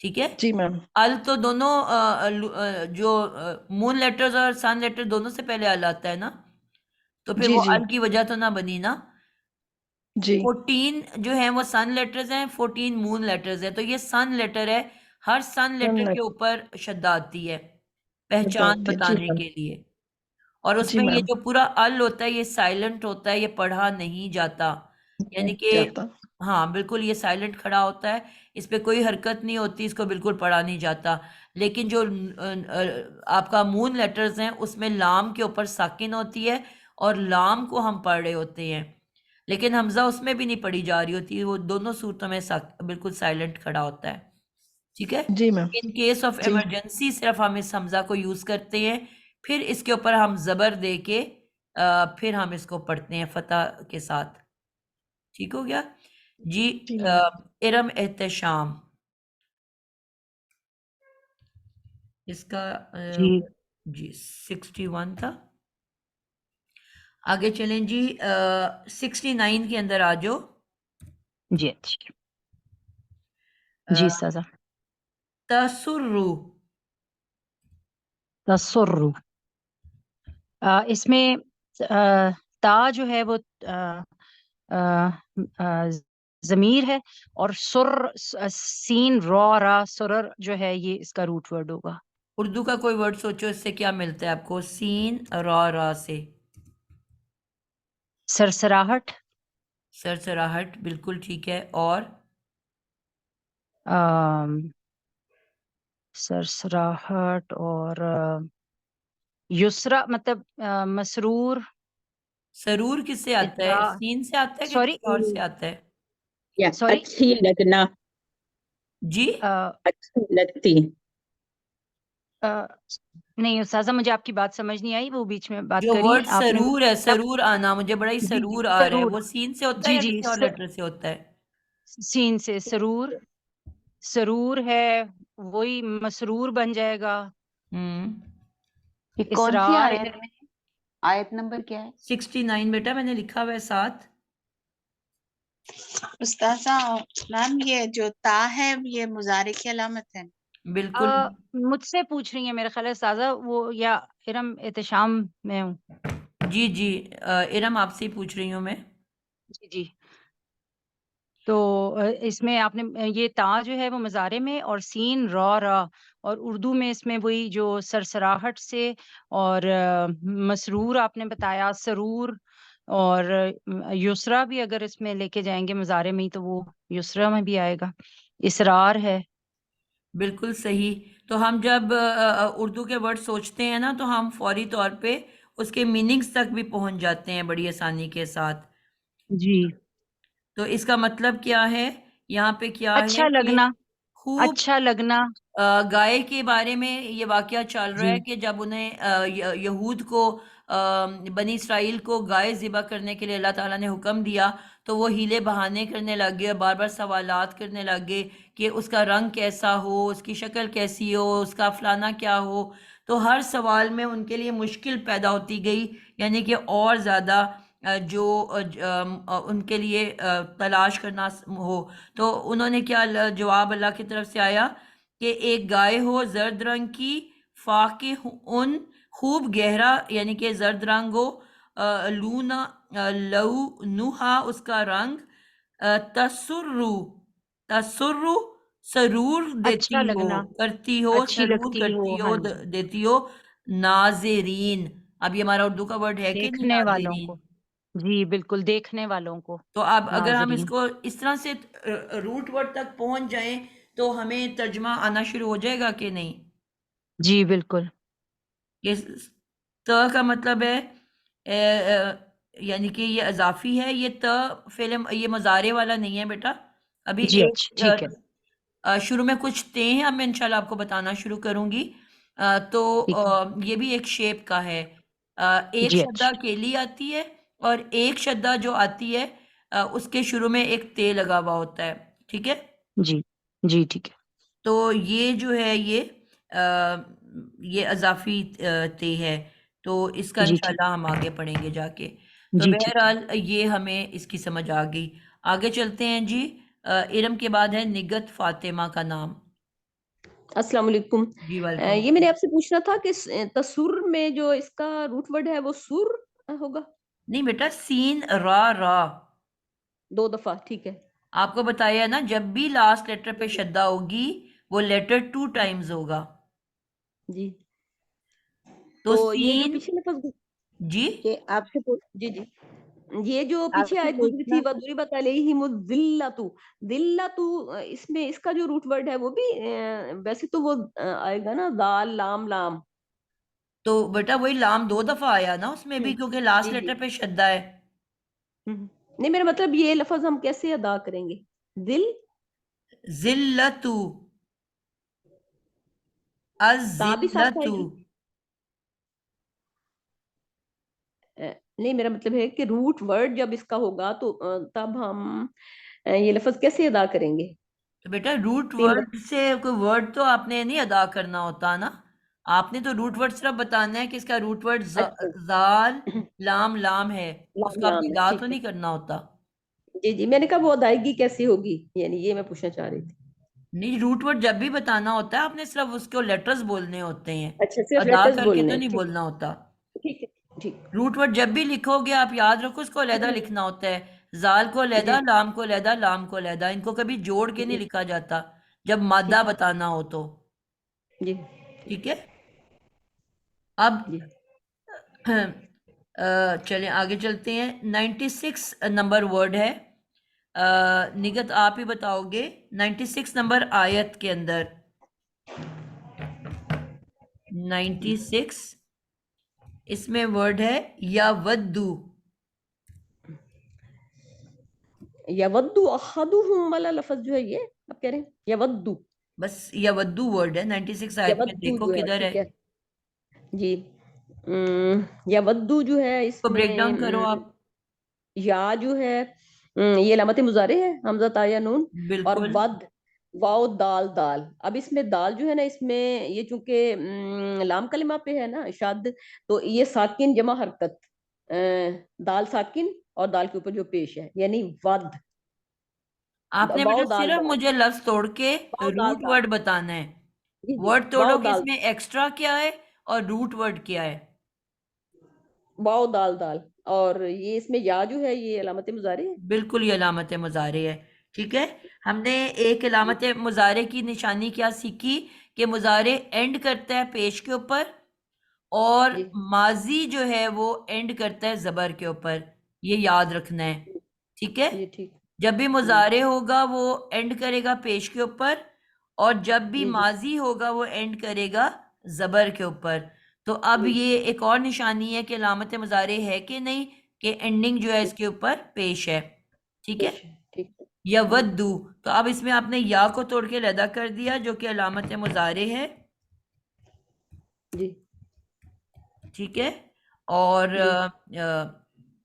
ٹھیک ہے. جی میم. ال تو دونوں جو مون لیٹرز اور سن لیٹر دونوں سے پہلے ال آتا ہے نا, تو پھر جی وہ جی ال کی وجہ تو نہ بنی نا. جی 14 جو ہیں وہ سن لیٹرز ہیں, 14 مون لیٹرز ہیں, تو یہ سن لیٹر ہے. ہر سن لیٹر کے اوپر شدہ آتی ہے پہچان جی بتانے میم. کے لیے, اور اس جی میں یہ میم. جو پورا ال ہوتا ہے یہ سائلنٹ ہوتا ہے, یہ پڑھا نہیں جاتا, یعنی کہ جاتا. ہاں بالکل یہ سائلنٹ کھڑا ہوتا ہے, اس پہ کوئی حرکت نہیں ہوتی, اس کو بالکل پڑھا نہیں جاتا. لیکن جو آپ کا مون لیٹرز ہیں اس میں لام کے اوپر ساکن ہوتی ہے اور لام کو ہم پڑھ رہے ہوتے ہیں, لیکن حمزہ اس میں بھی نہیں پڑھی جا رہی ہوتی, وہ دونوں صورتوں میں بالکل سائلنٹ کھڑا ہوتا ہے. ٹھیک ہے. جی میم. ان کیس آف جی ایمرجنسی صرف ہم اس حمزہ کو یوز کرتے ہیں, پھر اس کے اوپر ہم زبر دے کے پھر ہم اس کو پڑھتے ہیں فتح کے ساتھ. ٹھیک ہو گیا جی. جی میم. ارم احتشام اس کا جی جی 61 تھا. آگے چلیں جی 69 کے اندر آ جاؤ. جی اچھا جی سازا. تسرو تسر. اس میں تا جو ہے وہ ضمیر ہے, اور سر سین را را سرر جو ہے یہ اس کا روٹ ورڈ ہوگا. اردو کا کوئی ورڈ سوچو اس سے کیا ملتا ہے آپ کو, سین را سے سرسراہٹ. سرسراہٹ بالکل ٹھیک ہے. اور سرسراہٹ اور یسرا مطلب مسرور. سرور کس سے آتا ہے, اسرا سین سے آتا ہے کہ سوری کسی اور سے آتا ہے؟ سوری اچھی لگنا, جی اچھی لگتی. نہیں استاذہ مجھے آپ کی بات سمجھ نہیں آئی, وہ بیچ میں بات جو کری ورڈ آپ نے. سرور ہے, سرور آنا, مجھے بڑا ہی جی جی سرور آ رہا ہے, سرور. وہ سین سے ہوتا ہے جی یا جی کسی اور لیٹر سے ہوتا ہے؟ سین سے سرور. سرور ہے وہی مسرور بن جائے گا. یہ کون سی اسرار ہے. آیت میں ہے؟ آیت نمبر کیا ہے؟ 69 بیٹا میں نے لکھا ہوا ہے ساتھ. استاذہ میم یہ جو تا ہے یہ مضارع کی علامت ہے. بالکل مجھ سے پوچھ رہی ہیں میرا خیال ہے استاذہ, وہ یا ارم احتشام میں ہوں. جی جی ارم آپ سے ہی پوچھ رہی ہوں میں. جی جی. تو اس میں آپ نے یہ تا جو ہے وہ مضارع میں, اور سین را را, اور اردو میں اس میں وہی جو سرسراہٹ سے, اور مسرور آپ نے بتایا, سرور, اور یسرا بھی اگر اس میں لے کے جائیں گے مضارع میں ہی تو وہ یسرا میں بھی آئے گا. اسرار ہے. بالکل صحیح. تو ہم جب اردو کے ورڈ سوچتے ہیں نا تو ہم فوری طور پہ اس کے میننگز تک بھی پہنچ جاتے ہیں بڑی آسانی کے ساتھ. جی. تو اس کا مطلب کیا ہے یہاں پہ, کیا ہے اچھا کہ لگنا. خوب اچھا لگنا. گائے کے بارے میں یہ واقعہ چل رہا جی ہے کہ جب انہیں یہود کو بنی اسرائیل کو گائے ذبح کرنے کے لیے اللہ تعالیٰ نے حکم دیا تو وہ ہیلے بہانے کرنے لگ گئے, بار بار سوالات کرنے لگ گئے کہ اس کا رنگ کیسا ہو, اس کی شکل کیسی ہو, اس کا فلانا کیا ہو. تو ہر سوال میں ان کے لیے مشکل پیدا ہوتی گئی, یعنی کہ اور زیادہ جو ان کے لیے تلاش کرنا ہو. تو انہوں نے کیا جواب اللہ کی طرف سے آیا کہ ایک گائے ہو زرد رنگ کی, فاقہ ان خوب گہرا یعنی کہ زرد رنگ ہو, لونا لونہا اس کا رنگ, تسرو تسرو سرور دیتی اچھا ہو, لگنا, کرتی ہو, اچھی سرور لگتی ہو. کرتی ہاں ہو, جی. دیتی ہو. ناظرین, اب یہ ہمارا اردو کا ورڈ ہے کہ نہیں دیکھنے والوں ناظرین؟ کو. جی بالکل, دیکھنے والوں کو. تو اب اگر ہم اس ناظرین. کو اس طرح سے روٹ ورڈ تک پہنچ جائیں تو ہمیں ترجمہ آنا شروع ہو جائے گا کہ نہیں؟ جی بالکل. یہ ت کا مطلب ہے یعنی کہ یہ اضافی ہے, یہ ت فعل یہ مضارع والا نہیں ہے بیٹا. ابھی جی اچھا ایک ٹھیک ہے. شروع میں کچھ تے ہیں, اب میں انشاءاللہ آپ کو بتانا شروع کروں گی. تو ٹھیک ہے. یہ بھی ایک شیپ کا ہے. ایک جی شدہ اچھا. اکیلی آتی ہے اور ایک شدہ جو آتی ہے اس کے شروع میں ایک تے لگا ہوا ہوتا ہے. ٹھیک ہے. جی جی ٹھیک ہے. تو یہ جو ہے یہ اضافی تے ہے, تو اس کا جی ٹھیک. انشاءاللہ ہم آگے پڑھیں گے جا کے. تو جی ٹھیک ہے. بہرحال یہ ہمیں اس کی سمجھ آ گئی. آگے چلتے ہیں جی. ارم کے بعد ہے نگت فاطمہ کا نام. السلام علیکم. جی یہ ویلکم. میں نے آپ سے پوچھنا تھا کہ تسر میں جو اس کا روٹ ورڈ ہے وہ سر ہوگا. نہیں بیٹا، سین را را. 2 دفعہ ٹھیک ہے. آپ کو بتایا نا، جب بھی لاسٹ لیٹر پہ شدہ ہوگی وہ لیٹر 2 ٹائمز ہوگا. جی تو تو یہ جو سین، پیچھے لفظ جی کہ آپ سے جی جی یہ جو آپ پیچھے سے آیت گزری تھی پوچھنا وَضُرِبَتْ عَلَيْهِمُ الذِّلَّةُ، ذلتو، اس میں اس کا جو روٹ ورڈ ہے وہ بھی ویسے تو وہ آئے گا نا دال لام لام. تو بیٹا وہی لام 2 دفعہ آیا نا اس میں بھی، کیونکہ لاسٹ جی جی لیٹر پہ شدہ ہے. نہیں میرا مطلب یہ لفظ ہم کیسے ادا کریں گے؟ دل ذلتو، تا بھی ساتھ آئے الذلتو. گی. نہیں میرا مطلب ہے کہ روٹ ورڈ جب اس کا ہوگا تو تب ہم یہ لفظ کیسے ادا کریں گے؟ تو بیٹا روٹ 3 ورڈ سے کوئی ورڈ تو آپ نے نہیں ادا کرنا ہوتا نا. آپ نے تو روٹ ورڈ صرف بتانا ہے کہ اس کا روٹ ورڈ اچھا زال لام لام ہے، اس لام کا آپ لام نے ہے ادا ٹھیک تو ہے. نہیں کرنا ہوتا. جی جی میں نے کہا وہ ادائیگی کیسی ہوگی، یعنی یہ میں پوچھنا چاہ رہی تھی. نہیں، روٹ ورڈ جب بھی بتانا ہوتا ہے آپ نے صرف اس کو لیٹرز بولنے ہوتے ہیں، اچھا صرف ادا لیٹرز کر کے تو بولنے نہیں ٹھیک بولنا ہوتا. ٹھیک ہے ٹھیک. روٹ ورڈ جب بھی لکھو گے آپ یاد رکھو اس کو علیحدہ لکھنا ہوتا ہے. زال کو جی علیحدہ، لام کو علیحدہ، لام کو علیحدہ. ان کو کبھی جوڑ کے نہیں جی لکھا جاتا جب مادہ ٹھیک ہے بتانا ہو تو. جی ٹھیک ہے. اب جی چلیں آگے چلتے ہیں. 96 نمبر ورڈ ہے. نگت آپ ہی بتاؤ گے. 96 نمبر آیت کے اندر 96 اس میں ورڈ ہے یا ودو. یودو احدہم والا لفظ جو ہے یہ آپ کہہ رہے ہیں یودو. بس یا ودو ورڈ ہے 96 آیت میں، یودو دیکھو جو ہے کدھر ہے. ٹھیک ہے جی. یودو جو ہے اس کو بریک میں ڈاؤن کرو آپ. یا جو ہے یہ علامت مضارع ہے، حمزہ تا یا نون. اور بالکل. ود واؤ دال دال. اب اس میں دال جو ہے نا اس میں یہ چونکہ لام کلمہ پہ ہے نا شد، تو یہ ساکن جمع حرکت، دال ساکن اور دال کے اوپر جو پیش ہے یعنی ود. آپ نے واؤ بیٹا دال صرف دال مجھے لفظ توڑ کے واؤ دال روٹ دال. ورڈ بتانا ہے. جی جی ورڈ توڑو واؤ کہ اس دال میں ایکسٹرا کیا ہے اور روٹ ورڈ کیا ہے. واؤ دال دال. اور یہ اس میں یا جو ہے یہ علامت مضارع ہے. بالکل یہ علامت مضارع ہے. ٹھیک ہے. ہم نے ایک علامت مضارع کی نشانی کیا سیکھی کہ مضارع اینڈ کرتا ہے پیش کے اوپر، اور جی ماضی جو ہے وہ اینڈ کرتا ہے زبر کے اوپر. یہ یاد رکھنا ہے. ٹھیک ہے. جی ٹھیک جب بھی جی مضارع ہوگا وہ اینڈ کرے گا پیش کے اوپر، اور جب بھی جی جی ماضی ہوگا وہ اینڈ کرے گا زبر کے اوپر. تو اب جی یہ ایک اور نشانی ہے کہ علامت مضارع ہے کہ نہیں، کہ اینڈنگ جو ہے اس کے اوپر پیش ہے. ٹھیک ہے. ٹھیک یا جی ودو، تو اب اس میں آپ نے یا کو توڑ کے علیحدہ کر دیا جو کہ علامت مضارع ہے. جی ٹھیک ہے. اور جی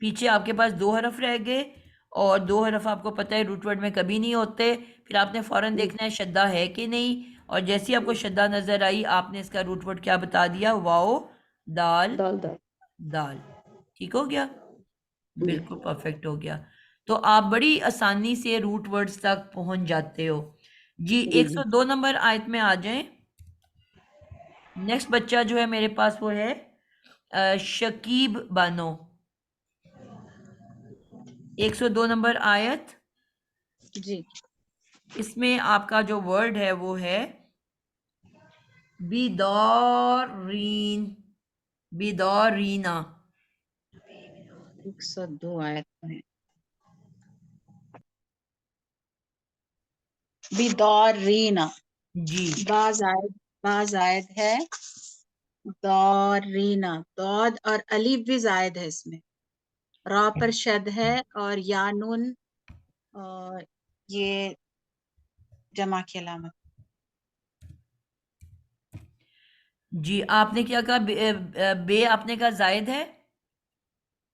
پیچھے آپ کے پاس 2 حرف رہ گئے، اور 2 حرف آپ کو پتہ ہے روٹ ورڈ میں کبھی نہیں ہوتے. پھر آپ نے فوراً جی دیکھنا ہے شدہ ہے کہ نہیں، اور جیسی آپ کو شدہ نظر آئی آپ نے اس کا روٹ ورڈ کیا بتا دیا، واؤ دال دال دال. دال. ٹھیک ہو گیا. جی بالکل پرفیکٹ ہو گیا. تو آپ بڑی آسانی سے روٹ ورڈز تک پہنچ جاتے ہو. جی جی 102 نمبر آیت میں آ جائیں. نیکسٹ بچہ جو ہے میرے پاس وہ ہے شکیب بانو. 102 نمبر آیت. جی اس میں آپ کا جو ورڈ ہے وہ ہے بیدارین، بیدارینا. 102 آیت میں بیدارینا. جی با زائد ہے، دارینا. داد اور الف بھی زائد ہے اس میں. را پر شد ہے اور یا نون، اور یہ جمع کی علامت. جی آپ نے کیا کہا، بے آپ نے کہا زائد ہے،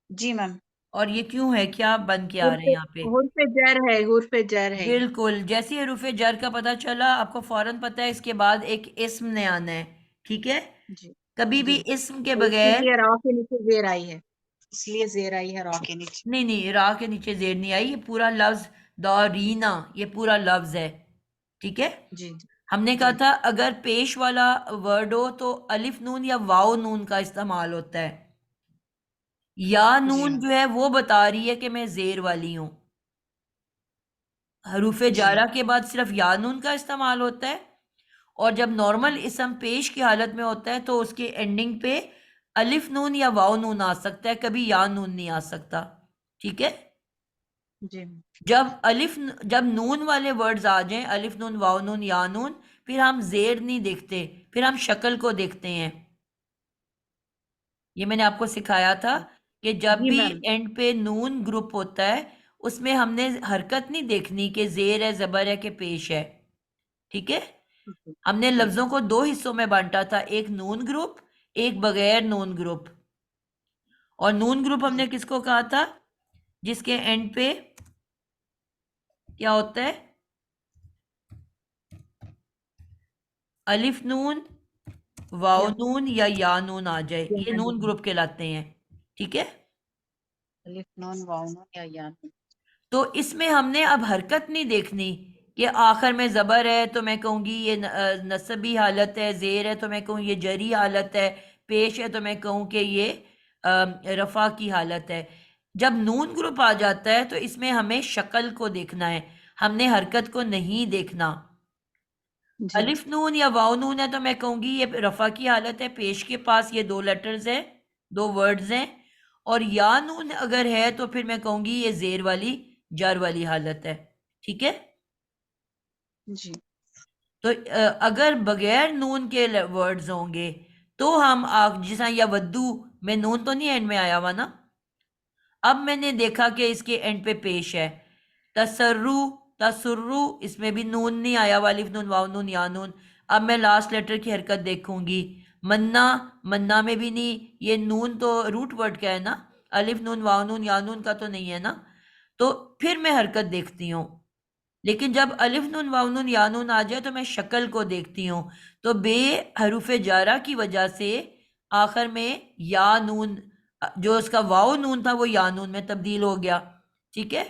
جی میم. اور یہ کیوں ہے، کیا بن کے آ رہے ہیں یہاں پہ. حرف جر ہے، حرف جر ہے. بالکل. جیسے حروف جر کا پتہ چلا آپ کو فوراً پتہ ہے اس کے بعد ایک اسم نے آنا ہے. ٹھیک ہے. جی کبھی جی. بھی اسم کے اور اسی بغیر، لیے را کے نیچے زیر آئی ہے، اس لیے زیر آئی ہے را کے نیچے. نہیں نہیں را کے نیچے زیر نہیں آئی، یہ پورا لفظ دارینا، یہ پورا لفظ ہے. ٹھیک ہے. جی ہم نے کہا تھا اگر پیش والا ورڈ ہو تو الف نون یا واو نون کا استعمال ہوتا ہے. یا نون جو ہے وہ بتا رہی ہے کہ میں زیر والی ہوں. حروف جارہ کے بعد صرف یا نون کا استعمال ہوتا ہے، اور جب نارمل اسم پیش کی حالت میں ہوتا ہے تو اس کے اینڈنگ پہ الف نون یا واو نون آ سکتا ہے، کبھی یا نون نہیں آ سکتا. ٹھیک ہے؟ جی جب نون والے ورڈز آ جائیں، الف نون واو نون یا نون، پھر ہم زیر نہیں دیکھتے، پھر ہم شکل کو دیکھتے ہیں. یہ میں نے آپ کو سکھایا تھا کہ جب جی بھی میم. اینڈ پہ نون گروپ ہوتا ہے اس میں ہم نے حرکت نہیں دیکھنی کہ زیر ہے، زبر ہے کہ پیش ہے. ٹھیک ہے؟ ہم نے لفظوں کو دو حصوں میں بانٹا تھا، ایک نون گروپ، ایک بغیر نون گروپ. اور نون گروپ ہم نے کس کو کہا تھا؟ جس کے اینڈ پہ کیا ہوتا ہے؟ الف نون، واو نون یا نون آ جائے، یہ نون گروپ کہلاتے ہیں. ٹھیک ہے؟ الف نون واو نون یا یا نون. تو اس میں ہم نے اب حرکت نہیں دیکھنی کہ آخر میں زبر ہے تو میں کہوں گی یہ نصبی حالت ہے، زیر ہے تو میں کہوں یہ جری حالت ہے، پیش ہے تو میں کہوں کہ یہ رفع کی حالت ہے. جب نون گروپ آ جاتا ہے تو اس میں ہمیں شکل کو دیکھنا ہے، ہم نے حرکت کو نہیں دیکھنا. الف نون یا واو نون ہے تو میں کہوں گی یہ رفع کی حالت ہے، پیش کے پاس یہ دو لیٹرز ہیں، دو ورڈز ہیں. اور یا نون اگر ہے تو پھر میں کہوں گی یہ زیر والی جر والی حالت ہے. ٹھیک ہے؟ جی تو اگر بغیر نون کے ورڈز ہوں گے تو ہم جیسا یا ودو میں نون تو نہیں اینڈ میں آیا ہوا نا. اب میں نے دیکھا کہ اس کے اینڈ پہ پیش ہے. تسرو، تسرو، اس میں بھی نون نہیں آیا ہوا، الف نون واو نون یا نون. اب میں لاسٹ لیٹر کی حرکت دیکھوں گی. منا، منا میں بھی نہیں، یہ نون تو روٹ ورڈ کا ہے نا، الف نون واو نون یا نون کا تو نہیں ہے نا. تو پھر میں حرکت دیکھتی ہوں. لیکن جب الف نون واو نون یا نون آ جائے تو میں شکل کو دیکھتی ہوں. تو بے حروف جارہ کی وجہ سے آخر میں یا نون، جو اس کا واو نون تھا وہ یا نون میں تبدیل ہو گیا. ٹھیک ہے؟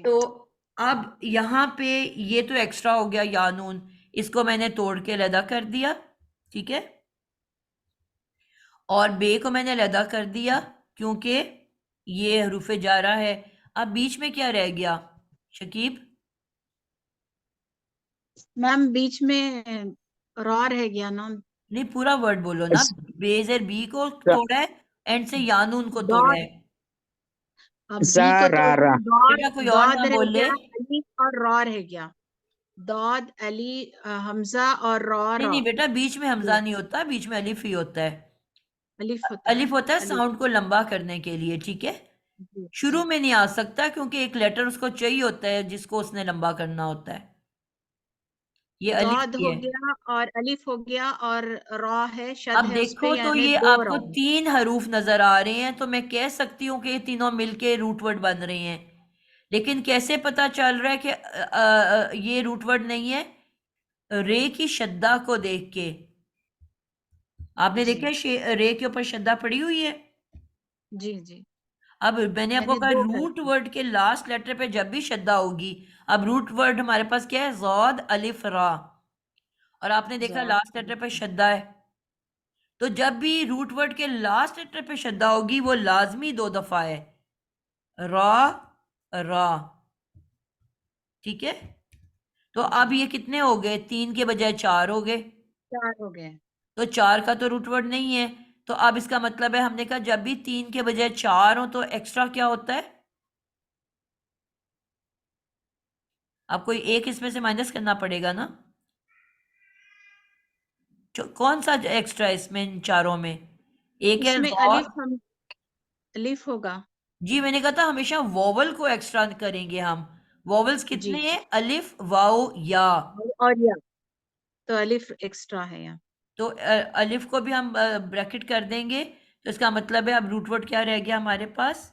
تو اب یہاں پہ یہ تو ایکسٹرا ہو گیا یا نون، اس کو میں نے توڑ کے علیحدہ کر دیا. ٹھیک ہے؟ اور بے کو میں نے علیحدہ کر دیا کیونکہ یہ حروف جارہ ہے. اب بیچ میں کیا رہ گیا شکیب؟ میم بیچ میں را رہ گیا نا. نہیں، پورا ورڈ بولو نا. بے زیر بی کو توڑا ہے، اینڈ سے یا نون کو توڑا ہے. بی کو زارارا. بیٹا کوئی اور داد نہ رہ بولے. گیا، الف اور را رہ گیا. داد علی حمزہ اور را نہیں را. نہیں بیٹا، بیچ میں حمزہ نہیں ہوتا، بیچ میں الف ہی ہوتا ہے. الف ہوتا ہے. الف ہوتا ہے الف. ساؤنڈ کو لمبا کرنے کے لیے. ٹھیک ہے؟ جی، شروع جی. میں نہیں آ سکتا کیونکہ ایک لیٹر اس کو چاہیے ہوتا ہے جس کو اس نے لمبا کرنا ہوتا ہے. یہ الف داد ہی ہو ہے. گیا اور الف ہو گیا اور را ہے، شد اب ہے اس پہ، دیکھو تو یعنی یہ دو آپ را کو ہے. 3 حروف نظر آ رہے ہیں تو میں کہہ سکتی ہوں کہ یہ تینوں مل کے روٹ ورڈ بن رہے ہیں. لیکن کیسے پتا چل رہا ہے کہ یہ روٹ ورڈ نہیں ہے؟ رے کی شدہ کو دیکھ کے. آپ نے دیکھا رے کے اوپر شدہ پڑی ہوئی ہے. جی جی. اب میں نے آپ کو یعنی کہا دو روٹ ہے. ورڈ کے لاسٹ لیٹر پہ جب بھی شدہ ہوگی، اب روٹ ورڈ ہمارے پاس کیا ہے؟ ضاد الف را، اور آپ نے دیکھا لاسٹ لیٹر پہ شدہ ہے. تو جب بھی روٹ ورڈ کے لاسٹ لیٹر پہ شدہ ہوگی وہ لازمی 2 دفعہ ہے، را را. ٹھیک ہے؟ تو اب یہ کتنے ہو گئے؟ 3 کے بجائے 4 ہو گئے. 4 ہو گئے. تو 4 کا تو روٹ ورڈ نہیں ہے. تو اب اس کا مطلب ہے ہم نے کہا جب بھی 3 کے بجائے 4 ہو تو ایکسٹرا کیا ہوتا ہے؟ آپ کو ایک اس میں سے مائنس کرنا پڑے گا نا. کون سا ایکسٹرا اس میں ان چاروں میں؟ ایک ہے اس میں ضاد. الف ہوگا. جی میں نے کہا تھا ہمیشہ ووول کو ایکسٹرا کریں گے ہم. ووولز جی کتنے ہیں؟ الف، واو، یا. اور یا، تو الف ایکسٹرا ہے یہاں. تو الف کو بھی ہم بریکٹ کر دیں گے تو اس کا مطلب ہے اب روٹ ورڈ کیا رہ گیا ہمارے پاس؟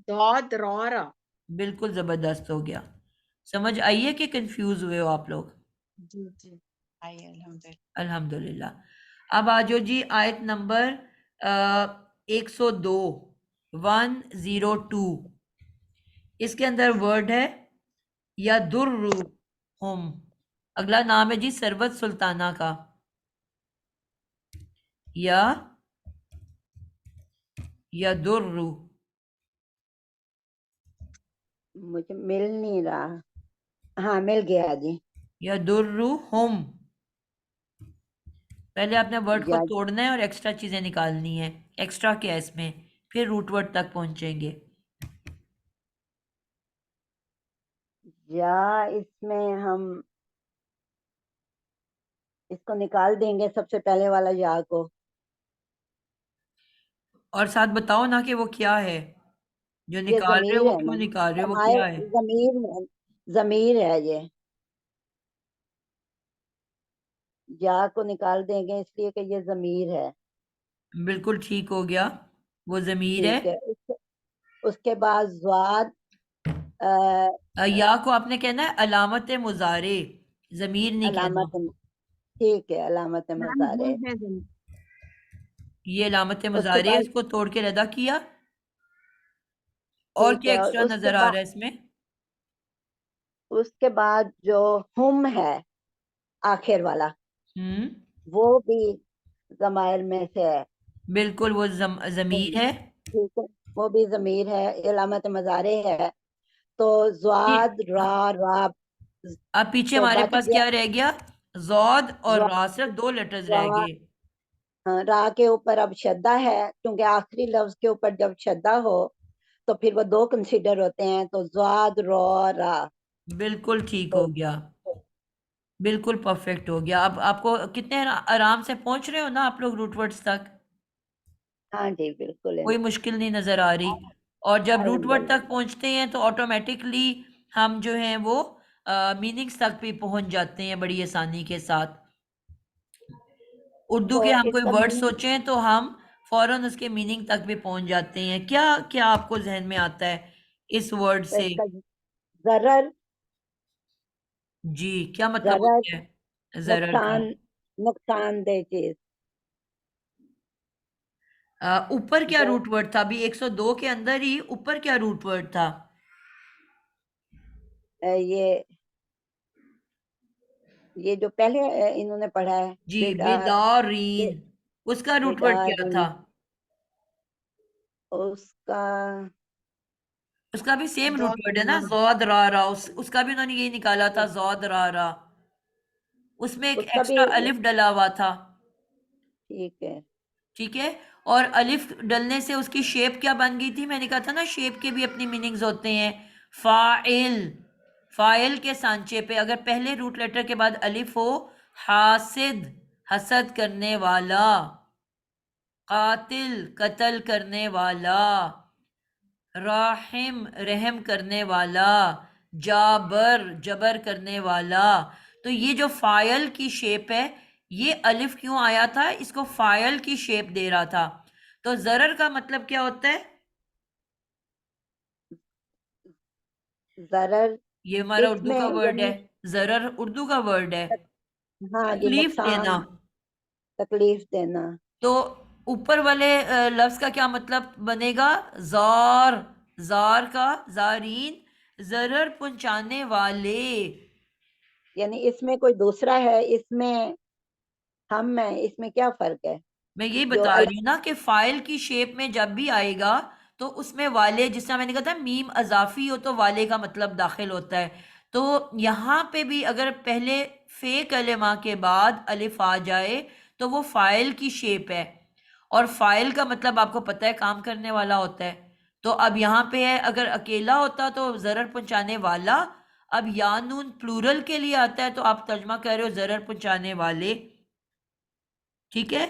داد را را. بالکل زبردست ہو گیا. سمجھ آئیے کہ کنفیوز ہوئے ہو آپ لوگ؟ جی جی آئیے الحمدللہ. الحمدللہ. اب آجو جی آیت نمبر 102 102. اس کے اندر ورڈ ہے یدرہم. اگلا نام ہے جی ثروت سلطانہ کا. یا درو. مجھے مل نہیں رہا. ہاں مل گیا جی. یا درو ہم. پہلے آپ نے ورڈ کو یا توڑنا ہے اور ایکسٹرا چیزیں نکالنی ہے. ایکسٹرا کیا ہے اس میں؟ پھر روٹ ورڈ تک پہنچیں گے. یا اس میں ہم اس کو نکال دیں گے سب سے پہلے والا یا کو. اور ساتھ بتاؤ نا کہ وہ کیا ہے جو یہ نکال رہے ہو، ضمیر وہ ہے کیوں نا. نکال رہے ہو، وہ ضمائر کیا ہے؟ ضمیر ہے یہ. یا کو نکال دیں گے اس لیے کہ یہ ضمیر ہے. بالکل ٹھیک ہو گیا، وہ ضمیر ہے. ٹھیک ہے. اس کے بعد زواد یا کو آپ نے کہنا ہے علامت مضارع، ضمیر نہیں کہنا. علامت. ٹھیک ہے علامت مضارع. یہ علامت اس کے مضارع ہے، بعد اس کو توڑ کے لدا کیا. اور ٹھیک کیا ہے. اور ایکسٹرا نظر آ رہا ہے اس میں؟ اس کے بعد جو ہم ہے آخر والا ہم وہ بھی ضمائر میں سے ہے. بالکل وہ ضمیر ہے. ٹھیک ہے. وہ بھی ضمیر ہے، علامت مضارع ہے. تو زواد را را. اب پیچھے تو ہمارے بچ پاس گیا کیا رہ گیا؟ زود اور زواد را، صرف 2 لیٹرز رہ را. گئے. را کے اوپر اب شدہ ہے کیونکہ آخری لفظ کے اوپر جب شدہ ہو تو پھر وہ 2 کنسیڈر ہوتے ہیں. تو زواد را را. بالکل ٹھیک تو ہو گیا، بالکل پرفیکٹ ہو گیا. اب آپ کو کتنے آرام سے پہنچ رہے ہو نا آپ لوگ روٹ ورڈز تک؟ ہاں جی بالکل. کوئی مشکل نہیں نظر آ رہی. اور جب روٹ ورڈ الحمدللہ. تک پہنچتے ہیں تو آٹومیٹکلی ہم جو ہیں وہ میننگز تک بھی پہنچ جاتے ہیں بڑی آسانی کے ساتھ. اردو تو کے ہم اس کوئی کا ورڈ میننگ سوچیں تو ہم فوراً اس کے میننگ تک بھی پہنچ جاتے ہیں. کیا کیا آپ کو ذہن میں آتا ہے اس ورڈ سے؟ اس کا ضرر. جی کیا مطلب ضرر ہوتا ہے ضرر کا؟ نقصان دہ چیز. اوپر کیا جو روٹ ورڈ تھا؟ ابھی 102 کے اندر ہی اوپر کیا روٹ ورڈ تھا؟ یہ جو پہلے انہوں نے پڑھا ہے جی بیدارین، اس کا روٹ ورڈ کیا تھا؟ اس کا بھی سیم روٹ ورڈ ہے نا، زود را را. اس کا بھی انہوں نے یہی نکالا تھا، زود را را. اس میں ایک اس کا بھی ایکسٹرا الف ڈلا ہوا تھا. ٹھیک ہے. ٹھیک ہے. اور الف ڈلنے سے اس کی شیپ کیا بن گئی تھی؟ میں نے کہا تھا نا شیپ کے بھی اپنی میننگز ہوتے ہیں. فاعل، فاعل کے سانچے پہ اگر پہلے روٹ لیٹر کے بعد الف ہو، حاسد حسد کرنے والا، قاتل قتل کرنے والا، راحم رحم کرنے والا، جابر جبر کرنے والا. تو یہ جو فاعل کی شیپ ہے، یہ الف کیوں آیا تھا؟ اس کو فاعل کی شیپ دے رہا تھا. تو ضرر کا مطلب کیا ہوتا ہے؟ ضرر یہ ہمارا اس اردو میں کا ورڈ ہے. یعنی ضرر اردو کا ورڈ ہے، ہاں جی تکلیف دینا. نقصان، تکلیف دینا. تو اوپر والے لفظ کا کیا مطلب بنے گا؟ زار، زار کا زارین، ضرر پہنچانے والے. یعنی اس میں کوئی دوسرا ہے، اس میں ہم ہے، اس میں کیا فرق ہے؟ میں یہی جو بتا رہی ہوں نا کہ فائل کی شیپ میں جب بھی آئے گا تو اس میں والے، جس طرح میں نے کہا تھا میم اضافی ہو تو والے کا مطلب داخل ہوتا ہے. تو یہاں پہ بھی اگر پہلے فے کلمہ کے بعد الف آ جائے تو وہ فائل کی شیپ ہے، اور فائل کا مطلب آپ کو پتہ ہے کام کرنے والا ہوتا ہے. تو اب یہاں پہ ہے اگر اکیلا ہوتا تو ضرر پہنچانے والا. اب یا نون پلورل کے لیے آتا ہے تو آپ ترجمہ کر رہے ہو ضرر پہنچانے والے. ٹھیک ہے.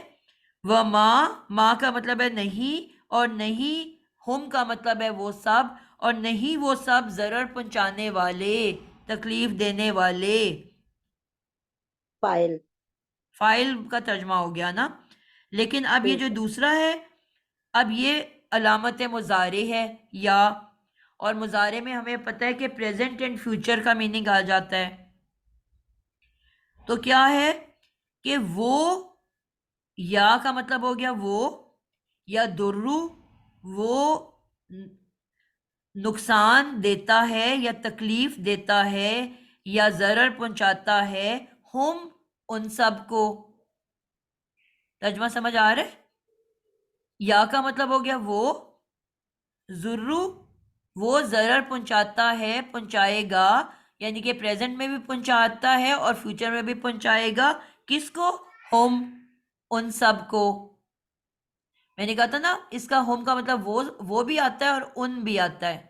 وہ ماں کا مطلب ہے نہیں، اور نہیں ہم کا مطلب ہے وہ سب، اور نہیں وہ سب ضرر پہنچانے والے، تکلیف دینے والے. فائل، فائل کا ترجمہ ہو گیا نا. لیکن اب یہ جو دوسرا ہے، اب یہ علامت مضارع ہے یا، اور مضارع میں ہمیں پتہ ہے کہ پریزنٹ اینڈ فیوچر کا میننگ آ جاتا ہے. تو کیا ہے کہ وہ، یا کا مطلب ہو گیا وہ، یا درو وہ نقصان دیتا ہے یا تکلیف دیتا ہے، یا ضرر پہنچاتا ہے ہم ان سب کو. ترجمہ سمجھ آ رہا ہے؟ یا کا مطلب ہو گیا وہ، ضرو وہ ضرر پہنچاتا ہے، پہنچائے گا، یعنی کہ پریزنٹ میں بھی پہنچاتا ہے اور فیوچر میں بھی پہنچائے گا. کس کو؟ ہم ان سب کو. میں نے کہا تھا نا اس کا ہوم کا مطلب وہ بھی آتا ہے اور ان بھی آتا ہے.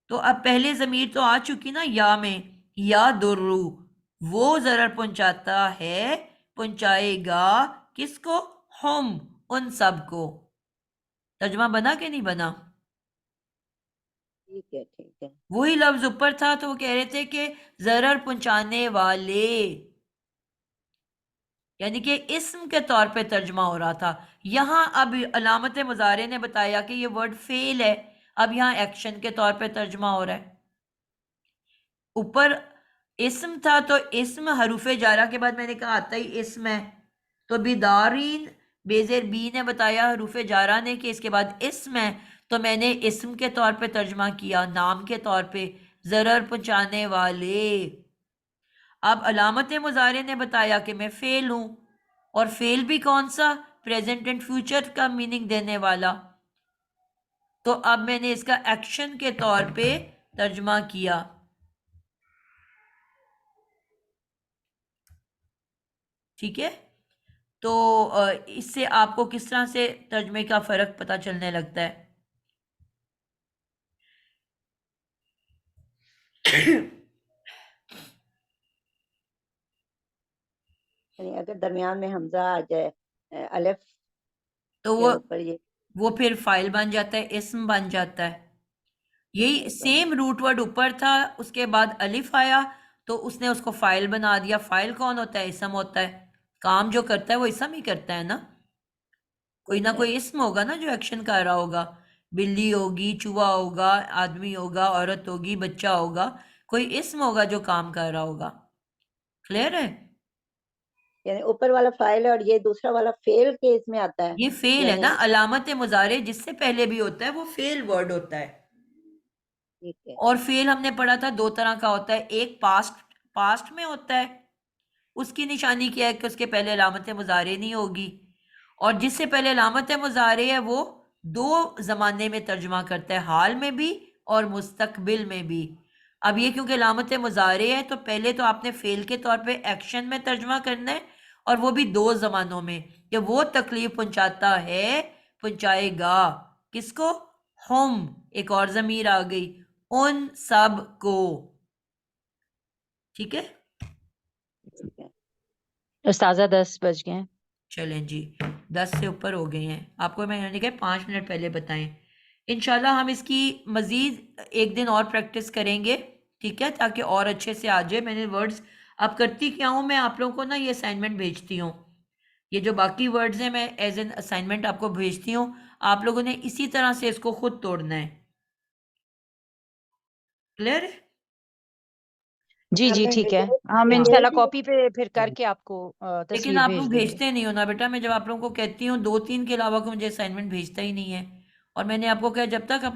تو اب پہلے ضمیر تو آ چکی نا یا میں، یا درو، وہ ضرر پہنچاتا ہے، پہنچائے گا کس کو؟ ہم ان سب کو. ترجمہ بنا کہ نہیں بنا؟ ٹھیک ہے. وہی لفظ اوپر تھا تو وہ کہہ رہے تھے کہ ضرر پہنچانے والے، یعنی کہ اسم کے طور پہ ترجمہ ہو رہا تھا. یہاں اب علامت مضارع نے بتایا کہ یہ ورڈ فعل ہے، اب یہاں ایکشن کے طور پہ ترجمہ ہو رہا ہے. اوپر اسم تھا تو اسم حروف جارہ کے بعد میں نے کہا آتا ہی اسم ہے، تو بیدارین بیزر بی نے بتایا حروف جارہ نے کہ اس کے بعد اسم ہے، تو میں نے اسم کے طور پہ ترجمہ کیا، نام کے طور پہ، ضرر پہنچانے والے. اب علامت مضارع نے بتایا کہ میں فعل ہوں، اور فعل بھی کون سا؟ پریزنٹ اینڈ فیوچر کا میننگ دینے والا. تو اب میں نے اس کا ایکشن کے طور پہ ترجمہ کیا. ٹھیک ہے؟ تو اس سے آپ کو کس طرح سے ترجمے کا فرق پتہ چلنے لگتا ہے. یعنی اگر درمیان میں حمزہ آ جائے الف تو کے اوپر یہ وہ پھر فائل بن جاتا ہے، اسم بن جاتا ہے. یہی سیم روٹ ورڈ اوپر تھا، اس کے بعد الف آیا تو اس نے اس کو فائل بنا دیا. فائل کون ہوتا ہے؟ اسم ہوتا ہے. کام جو کرتا ہے وہ اسم ہی کرتا ہے نا، کوئی نہ کوئی اسم ہوگا نا جو ایکشن کر رہا ہوگا. بلی ہوگی، چوہا ہوگا، آدمی ہوگا، عورت ہوگی، بچہ ہوگا، کوئی اسم ہوگا جو کام کر رہا ہوگا. کلیئر ہے؟ یعنی اوپر والا فائل ہے اور یہ دوسرا والا فعل کے اس میں آتا ہے. یہ فعل ہے یعنی نا، علامت مضارع جس سے پہلے بھی ہوتا ہے وہ فعل ورڈ ہوتا ہے. ٹھیک ہے. اور فعل ہم نے پڑھا تھا دو طرح کا ہوتا ہے، ایک پاسٹ میں ہوتا ہے، اس کی نشانی کیا ہے کہ اس کے پہلے علامت مضارع نہیں ہوگی، اور جس سے پہلے علامت مضارع ہے وہ دو زمانے میں ترجمہ کرتا ہے، حال میں بھی اور مستقبل میں بھی. اب یہ کیونکہ علامت مضارع ہے تو پہلے تو آپ نے فعل کے طور پہ ایکشن میں ترجمہ کرنا ہے، اور وہ بھی دو زمانوں میں، کہ وہ تکلیف پہنچاتا ہے، پہنچائے گا کس کو؟ ہم، ایک اور ضمیر آ گئی، ان سب کو. ٹھیک ہے؟ استاذہ 10 بج گئے ہیں. چلیں جی، 10 سے اوپر ہو گئے ہیں. آپ کو میں نے کہا 5 منٹ پہلے بتائیں. انشاءاللہ ہم اس کی مزید ایک دن اور پریکٹس کریں گے، ٹھیک ہے، تاکہ اور اچھے سے آ جائے. میں نے ورڈز اب کرتی کیا ہوں، میں آپ لوگوں کو نا یہ اسائنمنٹ بھیجتی ہوں، یہ جو باقی ورڈز ہیں میں ایز این اسائنمنٹ آپ کو بھیجتی ہوں. آپ لوگوں نے اسی طرح سے اس کو خود توڑنا ہے. کلیئر ہے؟ جی جی ٹھیک ہے، ہم انشاءاللہ کاپی پہ پھر کر کے آپ کو لیکن تصویر آپ لوگ بھیج دیں گے. بھیجتے نہیں ہو نا بیٹا، میں جب آپ لوگوں کو کہتی ہوں 2-3 کے علاوہ کوئی مجھے اسائنمنٹ بھیجتا ہی نہیں ہے. اور میں نے آپ کو کہا جب تک